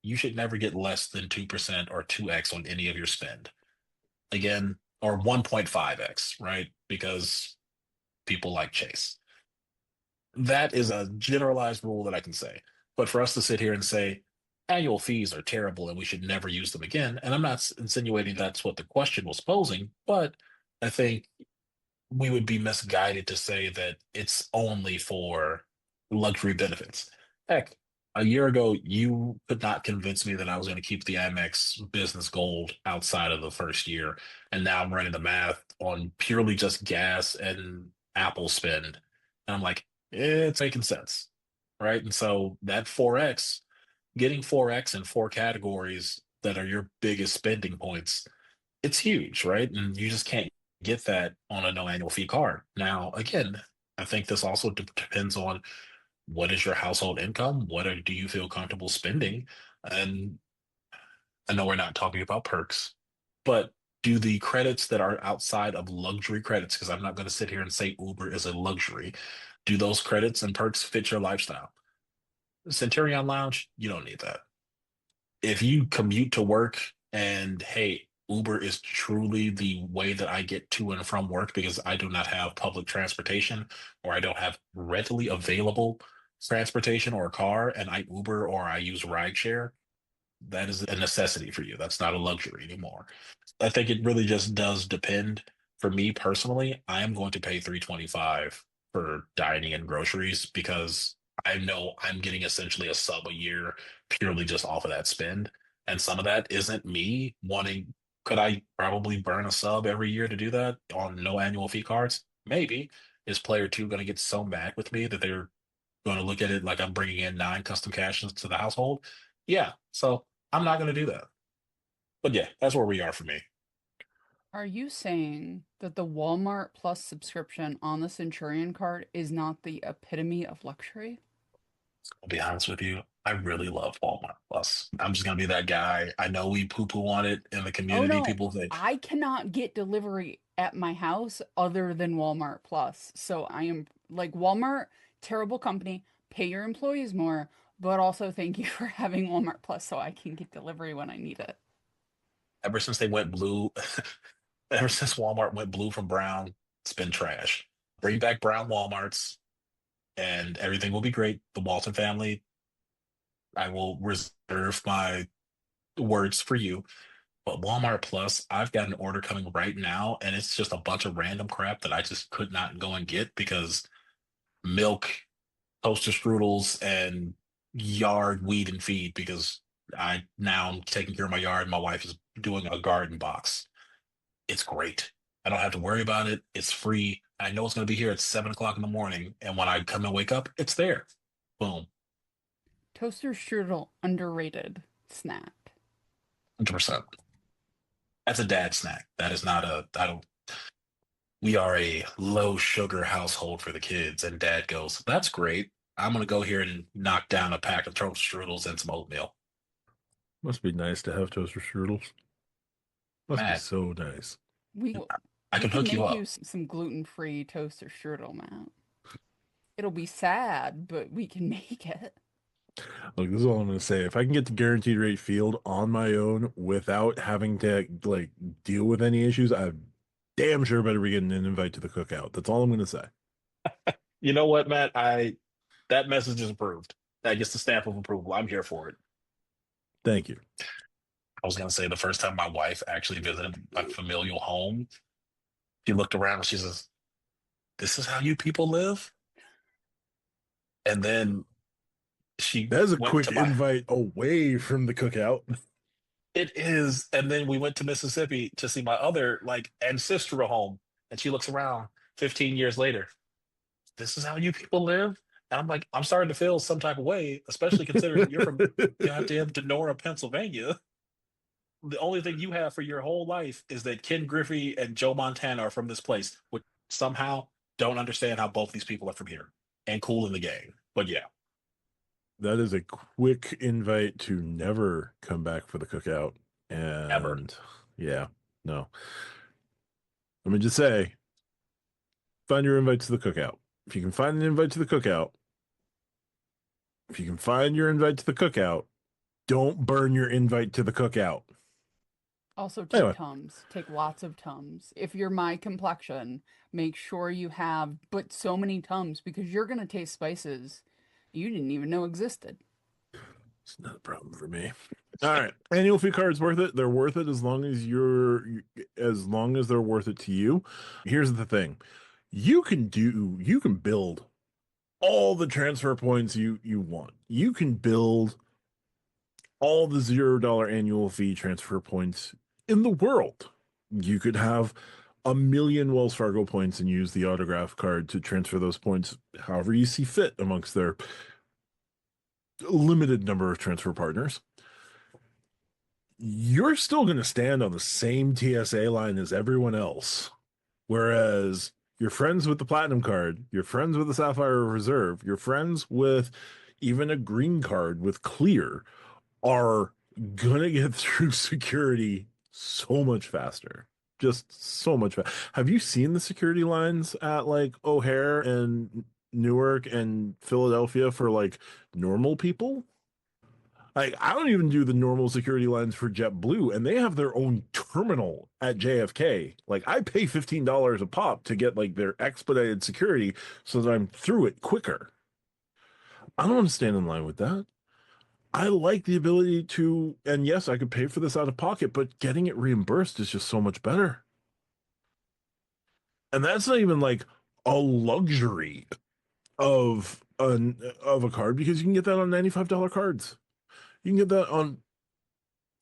you should never get less than 2% or 2x on any of your spend. Again, or 1.5x, right? Because people like Chase. That is a generalized rule that I can say. But for us to sit here and say annual fees are terrible and we should never use them again, and I'm not insinuating that's what the question was posing, but I think we would be misguided to say that it's only for luxury benefits. Heck, a year ago, you could not convince me that I was going to keep the Amex Business Gold outside of the first year. And now I'm running the math on purely just gas and Apple spend. And I'm like, it's making sense. Right. And so that 4X, getting 4X in four categories that are your biggest spending points, it's huge, right? And you just can't get that on a no annual fee card. Now, again, I think this also depends on what is your household income? Do you feel comfortable spending? And I know we're not talking about perks, but do the credits that are outside of luxury credits, because I'm not going to sit here and say Uber is a luxury, do those credits and perks fit your lifestyle? Centurion Lounge, you don't need that. If you commute to work and hey, Uber is truly the way that I get to and from work because I do not have public transportation or I don't have readily available transportation or a car and I Uber or I use rideshare, that is a necessity for you. That's not a luxury anymore. I think it really just does depend. For me personally, I am going to pay 325 for dining and groceries because I know I'm getting essentially a sub a year purely just off of that spend. And some of that isn't me wanting, could I probably burn a sub every year to do that on no annual fee cards? Maybe. Is player two going to get so mad with me that they're going to look at it like I'm bringing in nine custom caches to the household? Yeah. So I'm not going to do that. But yeah, that's where we are for me. Are you saying that the Walmart Plus subscription on the Centurion card is not the epitome of luxury? I'll be honest with you. I really love Walmart Plus. I'm just gonna be that guy. I know we poo-poo on it in the Oh community. no, People say, I cannot get delivery at my house other than Walmart Plus. So I am like Walmart, terrible company, pay your employees more, but also thank you for having Walmart Plus so I can get delivery when I need it. ever since they went blue, ever since Walmart went blue from brown, it's been trash. Bring back brown Walmarts and everything will be great. The Walton family, I will reserve my words for you. But Walmart Plus, I've got an order coming right now, and it's just a bunch of random crap that I just could not go and get because milk, toaster strudels, and yard weed and feed because I now am taking care of my yard. My wife is doing a garden box. It's great. I don't have to worry about it. It's free. I know it's going to be here at 7 o'clock in the morning. And when I come and wake up, it's there. Boom. Toaster strudel, underrated snack. 100%. That's a dad snack. That is not I don't, we are a low sugar household for the kids. And dad goes, that's great. I'm going to go here and knock down a pack of toaster strudels and some oatmeal. Must be nice to have toaster strudels. Must be Matt, so nice. We I we can can hook you make up. you some gluten-free toaster strudel, Matt. It'll be sad, but we can make it. Look, this is all I'm going to say. If I can get to guaranteed rate field on my own without having to like deal with any issues, I damn sure better be getting an invite to the cookout. That's all I'm going to say. You know what, Matt? That message is approved. That gets the stamp of approval. I'm here for it. Thank you. I was gonna say the first time my wife actually visited a familial home, she looked around and she says, "This is how you people live?" And then she That is a went quick to my invite away from the cookout. it is, and then we went to Mississippi to see my other like ancestral home, and she looks around 15 years later. This is how you people live? And I'm like, I'm starting to feel some type of way, especially considering you're from goddamn Denora, Pennsylvania. The only thing you have for your whole life is that Ken Griffey and Joe Montana are from this place, which somehow don't understand how both these people are from here and cool in the game. But yeah, That is a quick invite to never come back for the cookout. ever. And yeah, no. Let me just say, find your invite to the cookout. If you can find an invite to the cookout, if you can find your invite to the cookout, don't burn your invite to the cookout. Also, take Anyway, Tums. Take lots of Tums. If you're my complexion, make sure you have but so many Tums because you're gonna taste spices you didn't even know existed. it's not a problem for me. All right. Annual fee cards worth it. They're worth it as long as they're worth it to you. Here's the thing. You can build all the transfer points you want. You can build all the $0 annual fee transfer points in the world. You could have a million Wells Fargo points and use the autograph card to transfer those points however you see fit amongst their limited number of transfer partners. You're still going to stand on the same TSA line as everyone else. Whereas you're friends with the Platinum card, you're friends with the Sapphire Reserve, you're friends with even a green card with Clear are going to get through security so much faster. Just so much faster. Have you seen the security lines at like O'Hare and Newark and Philadelphia for like normal people? Like, I don't even do the normal security lines for JetBlue, and they have their own terminal at JFK. Like, I pay $15 a pop to get like their expedited security so that I'm through it quicker. I don't want to stand in line with that. I like the ability to, and yes, I could pay for this out of pocket, but getting it reimbursed is just so much better. And that's not even like a luxury of a card because you can get that on $95 cards. You can get that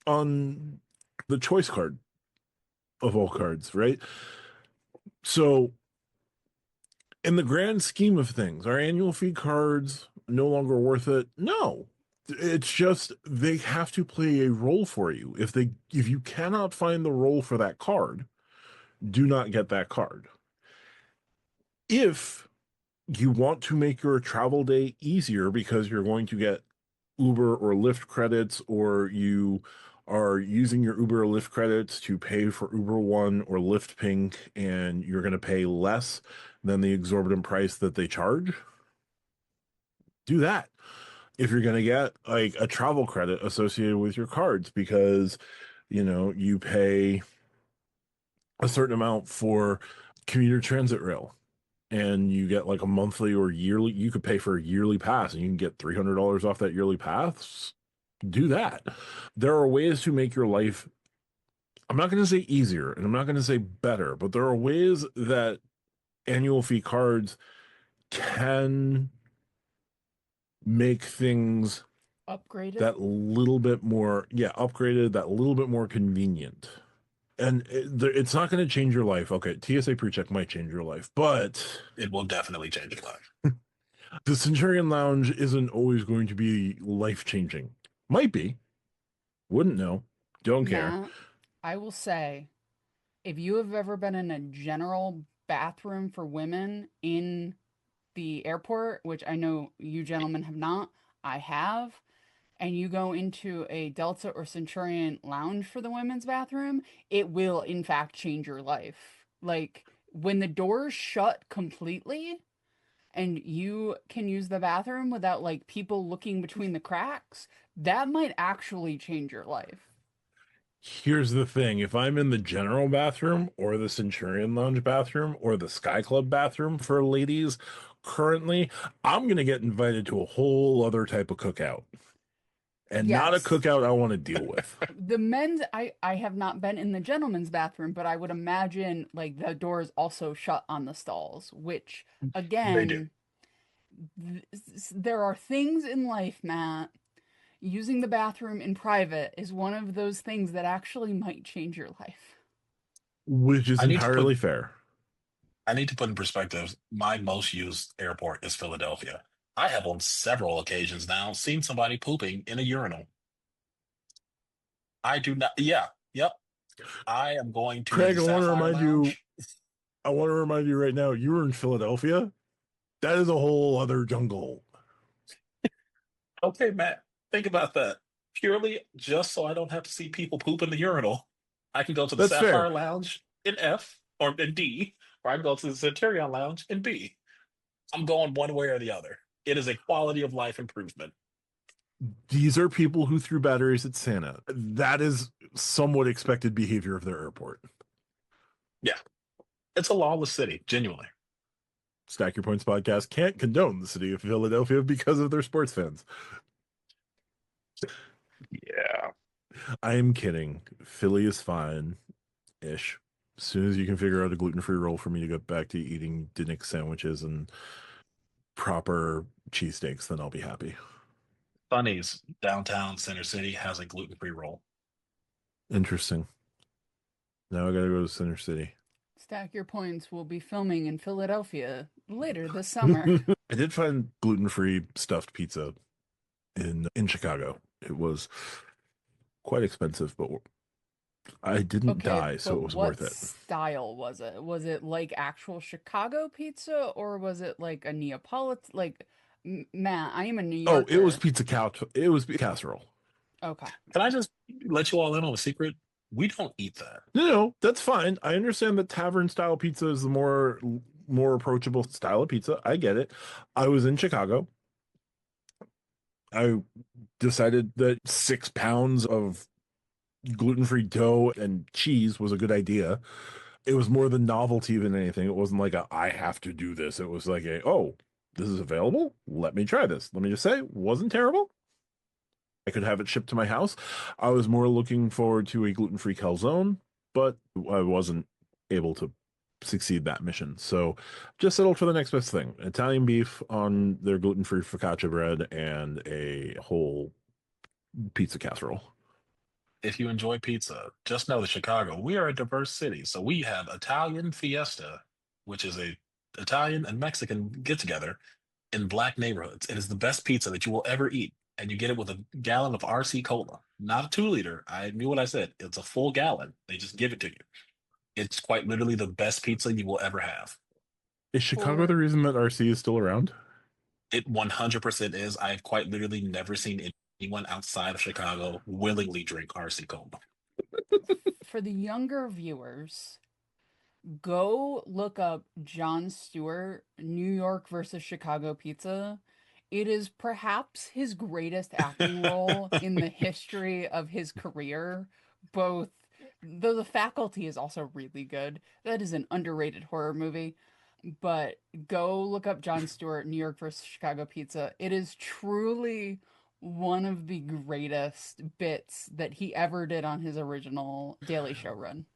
on the choice card of all cards, right? So, in the grand scheme of things, are annual fee cards no longer worth it? No. It's just they have to play a role for you. If you cannot find the role for that card, do not get that card. If you want to make your travel day easier because you're going to get Uber or Lyft credits, or you are using your Uber or Lyft credits to pay for Uber One or Lyft Pink, and you're going to pay less than the exorbitant price that they charge, do that. If you're going to get like a travel credit associated with your cards because, you pay a certain amount for commuter transit rail and you get like a monthly or yearly, you could pay for a yearly pass and you can get $300 off that yearly pass. Do that. There are ways to make your life I'm not going to say easier and I'm not going to say better, but there are ways that annual fee cards can make things Upgraded? that little bit more, yeah, upgraded, that little bit more convenient. And it's not going to change your life. Okay, TSA pre-check might change your life, but It will definitely change your life. the Centurion Lounge isn't always going to be life-changing. Might be. Wouldn't know. Don't care. Matt, I will say, if you have ever been in a general bathroom for women in the airport, which I know you gentlemen have not, I have, and you go into a Delta or Centurion lounge for the women's bathroom, it will in fact change your life. Like when the doors shut completely and you can use the bathroom without like people looking between the cracks, that might actually change your life. Here's the thing. If I'm in the general bathroom or the Centurion Lounge bathroom or the Sky Club bathroom for ladies currently, I'm going to get invited to a whole other type of cookout. And not a Yes. cookout I want to deal with. The men's, I have not been in the gentleman's bathroom, but I would imagine like the doors also shut on the stalls, which They do. again, there are things in life, Matt. Using the bathroom in private is one of those things that actually might change your life. Which is I need to entirely put fair. I need to put in perspective, my most used airport is Philadelphia. I have on several occasions now seen somebody pooping in a urinal. I do not, yeah, yep. I am going to Craig, the Sapphire Lounge. I want to remind you right now, you were in Philadelphia. That is a whole other jungle. Okay, Matt, think about that. Purely just so I don't have to see people poop in the urinal, I can go to the That's fair. Sapphire Lounge in F or in D, or I can go to the Centurion Lounge in B. I'm going one way or the other. It is a quality of life improvement. These are people who threw batteries at Santa. That is somewhat expected behavior of their airport. Yeah, it's a lawless city, genuinely. Stack Your Points podcast can't condone the city of Philadelphia because of their sports fans. Yeah. I am kidding. Philly is fine ish. As soon as you can figure out a gluten free roll for me to get back to eating Dinnick sandwiches and proper cheesesteaks, then I'll be happy. Funny's downtown Center City has a gluten-free roll. Interesting. Now I gotta go to Center City. Stack Your Points will be filming in Philadelphia later this summer. I did find gluten free stuffed pizza in Chicago. It was quite expensive, but I didn't Okay, die, so but it was what worth it. style was it? Was it like actual Chicago pizza or was it like a Neapolitan? Like, Matt, I am a New Oh, it was Yorker. pizza couch. It was casserole. Okay. Can I just let you all in on a secret? We don't eat that. No, that's fine. I understand that tavern style pizza is the more approachable style of pizza. I get it. I was in Chicago. I decided that 6 pounds of gluten-free dough and cheese was a good idea. It was more the novelty than anything. It wasn't like a I have to do this. It was like a oh, this is available. Let me try this. Let me just say, wasn't terrible. I could have it shipped to my house. I was more looking forward to a gluten-free calzone, but I wasn't able to succeed that mission. So just settled for the next best thing. Italian beef on their gluten-free focaccia bread and a whole pizza casserole. If you enjoy pizza, just know that Chicago, we are a diverse city. So we have Italian Fiesta, which is a Italian and Mexican get together in black neighborhoods. It is the best pizza that you will ever eat. And you get it with a gallon of RC Cola, not a 2 liter. I knew what I said. It's a full gallon. They just give it to you. It's quite literally the best pizza you will ever have. Is Chicago the For reason that RC is still around? It 100% is. I've quite literally never seen anyone outside of Chicago willingly drink RC Cola. for the younger viewers, go look up Jon Stewart, New York versus Chicago Pizza. It is perhaps his greatest acting role in the history of his career. Both, though the faculty is also really good. That is an underrated horror movie. But go look up Jon Stewart, New York versus Chicago Pizza. It is truly one of the greatest bits that he ever did on his original Daily Show run.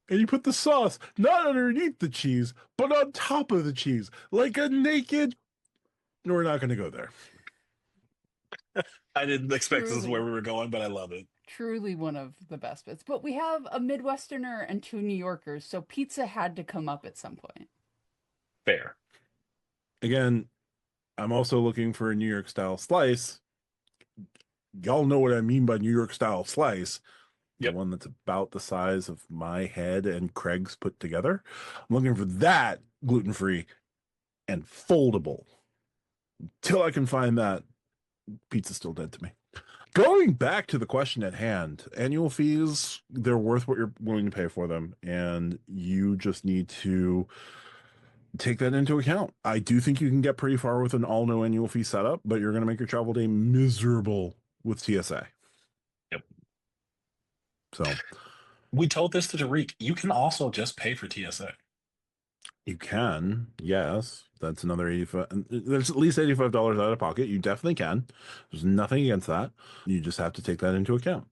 And you put the sauce not underneath the cheese, but on top of the cheese, like a naked. We're not going to go there. I didn't expect this is where Truly, we were going, but I love it. truly one of the best bits. But we have a Midwesterner and two New Yorkers, so pizza had to come up at some point. Fair. Again, I'm also looking for a New York style slice. Y'all know what I mean by New York style slice. The Yep. one that's about the size of my head and Craig's put together. I'm looking for that gluten free and foldable. Till I can find that, pizza's still dead to me. Going back to the question at hand, annual fees, they're worth what you're willing to pay for them. And you just need to take that into account. I do think you can get pretty far with an all no annual fee setup, but you're going to make your travel day miserable with TSA. Yep. So We told this to Tariq. You can also just pay for TSA. you can, yes. That's another 85. There's at least $85 out of pocket. You definitely can. There's nothing against that. You just have to take that into account.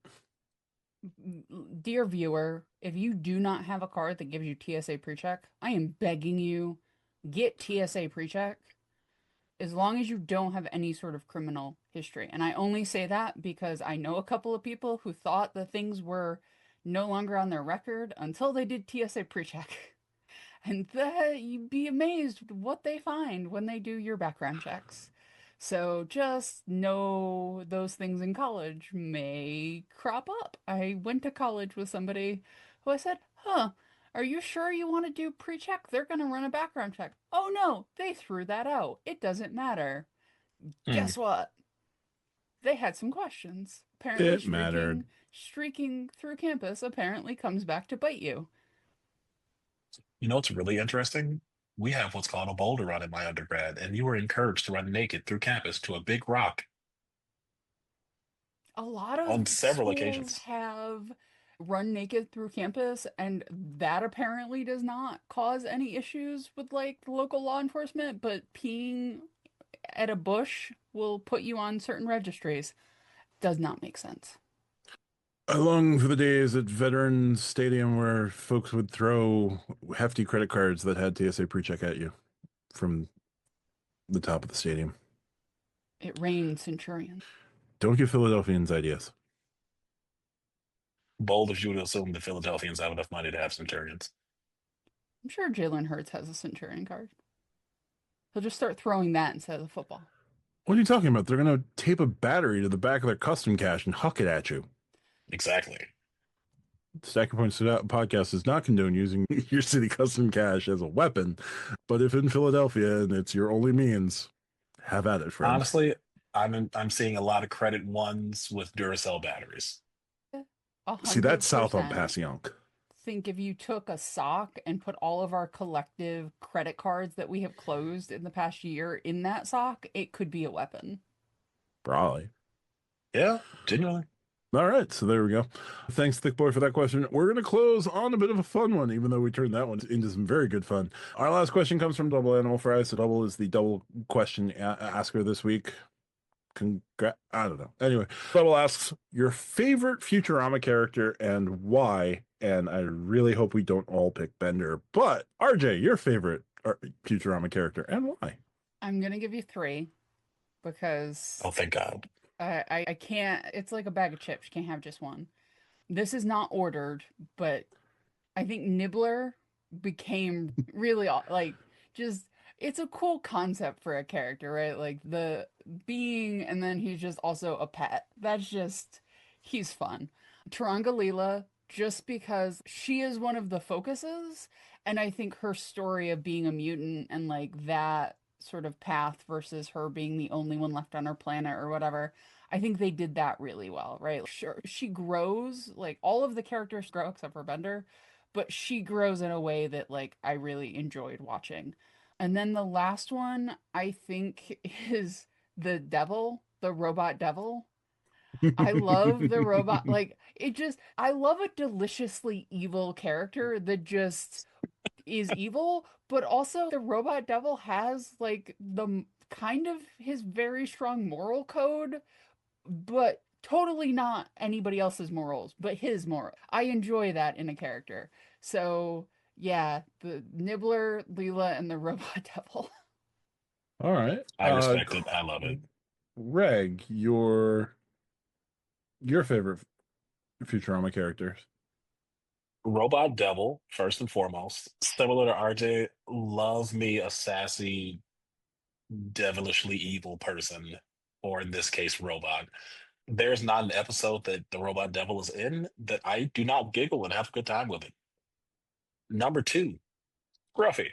Dear viewer, if you do not have a card that gives you TSA pre-check, I am begging you, get TSA pre-check as long as you don't have any sort of criminal history. And I only say that because I know a couple of people who thought that things were no longer on their record until they did TSA pre-check. And you'd be amazed what they find when they do your background checks. So just know those things in college may crop up. I went to college with somebody who I said, huh, are you sure you want to do pre-check? They're going to run a background check. Oh no, they threw that out. It doesn't matter. Hmm. Guess what? They had some questions. Apparently It mattered. streaking through campus apparently comes back to bite you. You know what's really interesting? We have what's called a boulder run in my undergrad, and you were encouraged to run naked through campus to a big rock A lot on of several schools occasions. have run naked through campus, and that apparently does not cause any issues with like local law enforcement, but peeing at a bush will put you on certain registries. Does not make sense. I long for the days at Veterans Stadium where folks would throw hefty credit cards that had TSA pre-check at you from the top of the stadium. It rained Centurion. Don't give Philadelphians ideas. Bold if you would assume the Philadelphians have enough money to have Centurions. I'm sure Jalen Hurts has a Centurion card. He'll just start throwing that instead of the football. What are you talking about? They're going to tape a battery to the back of their custom cash and huck it at you. Exactly. Stacking Points podcast does not condone using your city custom cash as a weapon, but if in Philadelphia and it's your only means, have at it, friend. Honestly, I'm seeing a lot of credit ones with Duracell batteries. See, that's south on 100%. Passyunk. Think if you took a sock and put all of our collective credit cards that we have closed in the past year in that sock, it could be a weapon. Probably. Yeah, genuinely. All right, so there we go. Thanks, Thick Boy, for that question. We're going to close on a bit of a fun one, even though we turned that one into some very good fun. Our last question comes from Double Animal Fries. So Double is the double question asker this week. I don't know. Anyway, Double asks your favorite Futurama character and why. And I really hope we don't all pick Bender. But RJ, your favorite Futurama character and why? I'm gonna give you three because Oh, thank God. I can't. It's like a bag of chips. You can't have just one. This is not ordered, but I think Nibbler became really like just it's a cool concept for a character, right? Like the being, and then he's just also a pet. That's just he's fun. Tarangalila, just because she is one of the focuses, and I think her story of being a mutant and like that sort of path versus her being the only one left on her planet or whatever. I think they did that really well, right? Sure, she grows, like all of the characters grow except for Bender, but she grows in a way that like I really enjoyed watching. And then the last one I think is the devil, the robot devil. I love the robot, like it just I love a deliciously evil character that just is evil, but also the robot devil has like the kind of his very strong moral code, but totally not anybody else's morals, but his moral. I enjoy that in a character. So, yeah, the Nibbler, Leela, and the Robot Devil. All right. I respect it. I love it. Reg, your favorite Futurama characters. Robot Devil, first and foremost. Similar to RJ, love me a sassy, devilishly evil person, or in this case, robot. There's not an episode that the Robot Devil is in that I do not giggle and have a good time with it. Number two, Gruffy.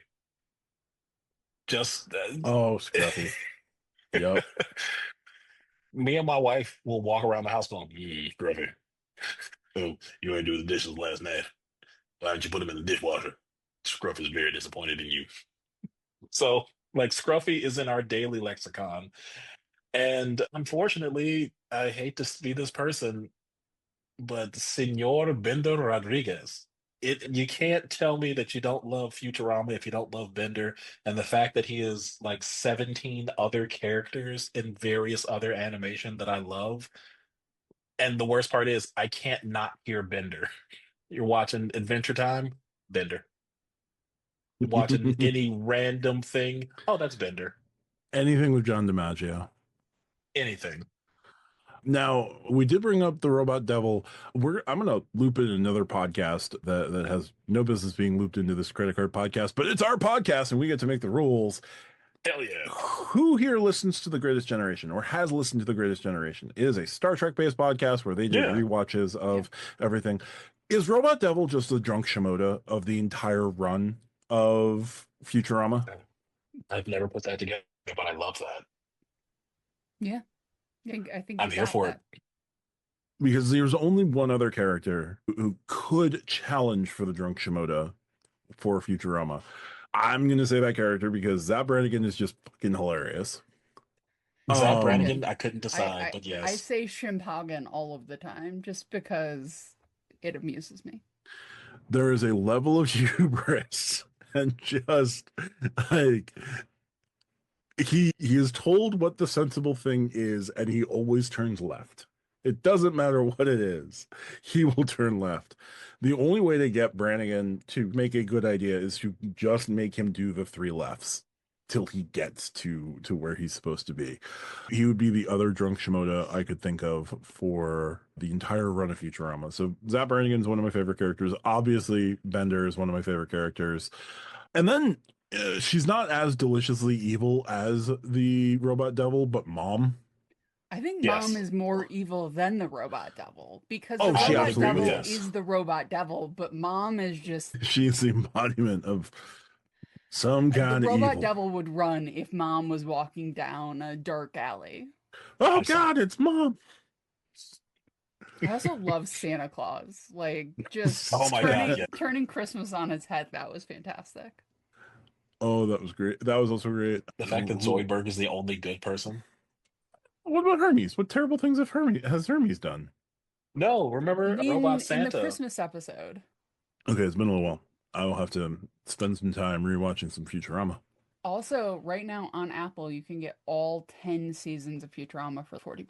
Just Oh, Scruffy. Yep. me and my wife will walk around the house going, Gruffy. Oh, you ain't do the dishes last night. Why didn't you put them in the dishwasher? Scruffy is very disappointed in you. So, like, Scruffy is in our daily lexicon. And unfortunately, I hate to be this person, but Senor Bender Rodriguez. You can't tell me that you don't love Futurama if you don't love Bender, and the fact that he is like 17 other characters in various other animation that I love. And the worst part is I can't not hear Bender. You're watching Adventure Time, Bender. You're watching any random thing. Oh, that's Bender. Anything with John DiMaggio. Anything. Now, we did bring up the Robot Devil. I'm going to loop in another podcast that has no business being looped into this credit card podcast, but it's our podcast and we get to make the rules. Hell yeah. Who here listens to The Greatest Generation or has listened to The Greatest Generation? It is a Star Trek based podcast where they do Yeah. rewatches of everything. Is Robot Devil just the drunk Shimoda of the entire run of Futurama? I've never put that together, but I love that. Yeah. I think I'm you here got for that. it. Because there's only one other character who could challenge for the drunk Shimoda for Futurama. I'm going to say that character because Zap Brannigan is just fucking hilarious. Zap Um, Brannigan, I couldn't decide, but I yes. say Shrimphagen all of the time just because it amuses me. there is a level of hubris and just like he is told what the sensible thing is and he always turns left. It doesn't matter what it is. He will turn left. The only way to get Brannigan to make a good idea is to just make him do the three lefts till he gets to where he's supposed to be. He would be the other drunk Shimoda I could think of for the entire run of Futurama. So Zap Brannigan is one of my favorite characters. Obviously, Bender is one of my favorite characters. And then she's not as deliciously evil as the Robot Devil, but Mom. I think Yes. Mom is more evil than the Robot Devil because Oh, the she Robot absolutely Devil is. is the Robot Devil, but Mom is just She's the embodiment of some the kind of Robot evil. Devil would run if Mom was walking down a dark alley. Oh I saw. God, it's Mom. I also love Santa Claus. Like just Oh my God, yeah. turning Christmas on its head. That was fantastic. Oh, that was great. That was also great. The fact that Zoidberg is the only good person. What about Hermes? What terrible things has Hermes done? No, remember Robot In the Santa? Christmas episode. Okay, it's been a little while. I will have to spend some time rewatching some Futurama. Also, right now on Apple, you can get all 10 seasons of Futurama for $40.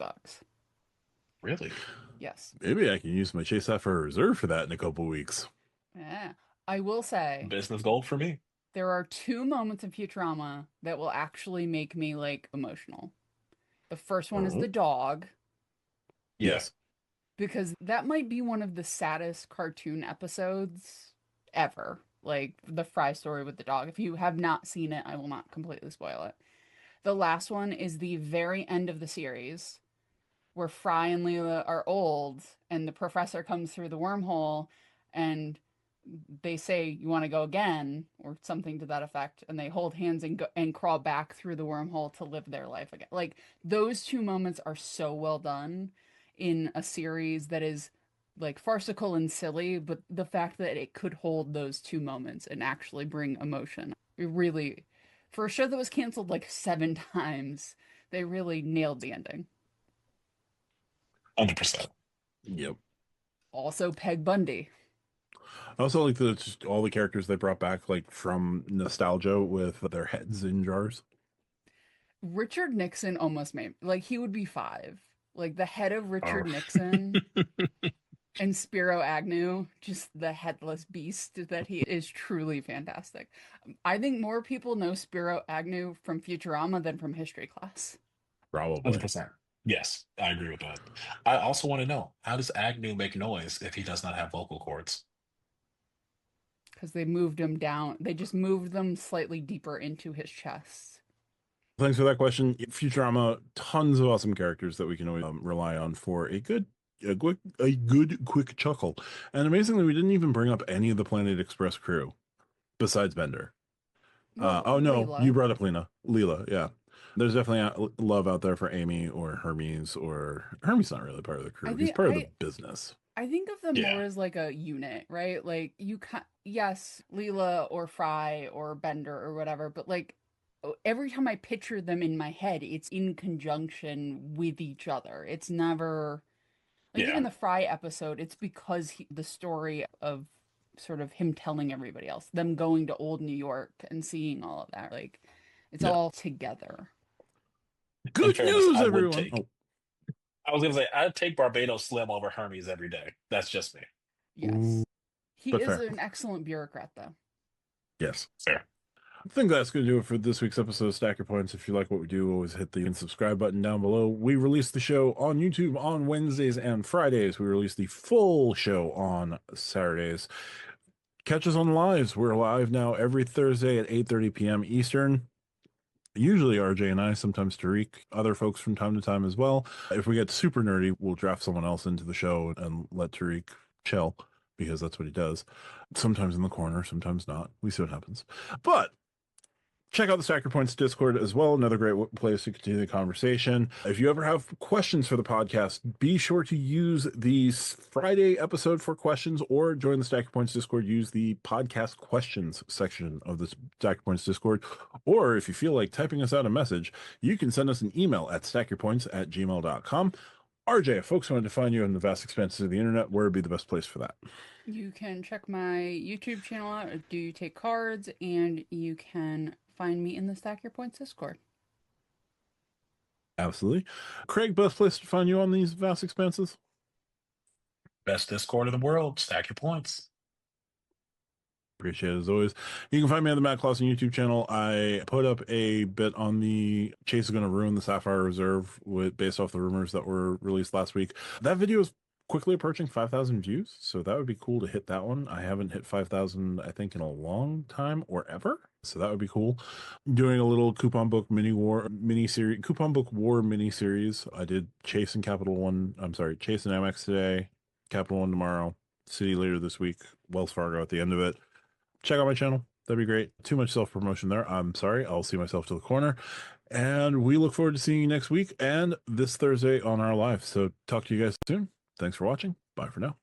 Really? Yes. Maybe I can use my Chase Sapphire Reserve for that in a couple weeks. Yeah. I will say Business gold for me. there are two moments of Futurama that will actually make me like emotional. The first one is Oh. the dog, Yes. because that might be one of the saddest cartoon episodes ever. Like the Fry story with the dog. If you have not seen it, I will not completely spoil it. The last one is the very end of the series where Fry and Leela are old and the professor comes through the wormhole and they say, "You want to go again?" or something to that effect, and they hold hands and go and crawl back through the wormhole to live their life again. Like those two moments are so well done in a series that is like farcical and silly, but the fact that it could hold those two moments and actually bring emotion, it really, for a show that was canceled like 7 times, they really nailed the ending. 100%. Yep. Also, Peg Bundy. I also like just all the characters they brought back, like from nostalgia, with their heads in jars. Richard Nixon almost made like he would be 5. Like the head of Oh. Richard Nixon and Spiro Agnew, just the headless beast that he is, truly fantastic. I think more people know Spiro Agnew from Futurama than from history class. Probably. 100%. Yes, I agree with that. I also want to know, how does Agnew make noise if he does not have vocal cords? Because they moved him down. They just moved them slightly deeper into his chest. Thanks for that question. Futurama, tons of awesome characters that we can always rely on for a good quick chuckle. And amazingly, we didn't even bring up any of the Planet Express crew besides Bender. Well, Oh no, you Layla. brought up Leela. Yeah, there's definitely love out there for Amy or Hermes. Or Hermes not really part of the I crew. He's think part of the business. I think of them more Yeah, as like a unit, right? Like yes, Leela or Fry or Bender or whatever, but like every time I picture them in my head, it's in conjunction with each other. It's never like even yeah, the Fry episode, it's because the story of sort of him telling everybody else, them going to old New York and seeing all of that, like it's Yeah. all together. in Good fairness, news, I would everyone. take. Oh, I was gonna say I'd take Barbados Slim over Hermes every day. That's just me. ooh, Yes. He but is fair. an excellent bureaucrat, though. Yes. Fair. I think that's going to do it for this week's episode of Stack Your Points. If you like what we do, always hit the subscribe button down below. We release the show on YouTube on Wednesdays and Fridays. We release the full show on Saturdays. Catch us on lives. We're live now every Thursday at 8:30 p.m. Eastern. Usually RJ and I, sometimes Tariq, other folks from time to time as well. If we get super nerdy, we'll draft someone else into the show and let Tariq chill because that's what he does. Sometimes in the corner, sometimes not. We see what happens. But check out the Stacker Points Discord as well. Another great place to continue the conversation. If you ever have questions for the podcast, be sure to use the Friday episode for questions or join the Stacker Points Discord. Use the podcast questions section of the Stacker Points Discord. Or if you feel like typing us out a message, you can send us an email at stackyourpoints@gmail.com. RJ, if folks wanted to find you in the vast expanses of the internet, where would be the best place for that? You can check my YouTube channel out at Do You Take Cards, and you can find me in the Stack Your Points Discord. Absolutely. Craig, best place to find you on these vast expanses? Best Discord in the world. Stack your points. Appreciate it as always. You can find me on the Matt Clausen YouTube channel. I put up a bit on the Chase is going to ruin the Sapphire Reserve based off the rumors that were released last week. That video is quickly approaching 5,000 views, so that would be cool to hit that one. I haven't hit 5,000, I think, in a long time or ever, so that would be cool. Doing a little coupon book coupon book war mini series. I did Chase and Chase and Amex today, Capital One tomorrow, City later this week, Wells Fargo at the end of it. Check out my channel. That'd be great. Too much self-promotion there. I'm sorry. I'll see myself to the corner. And we look forward to seeing you next week and this Thursday on our live. So talk to you guys soon. Thanks for watching. Bye for now.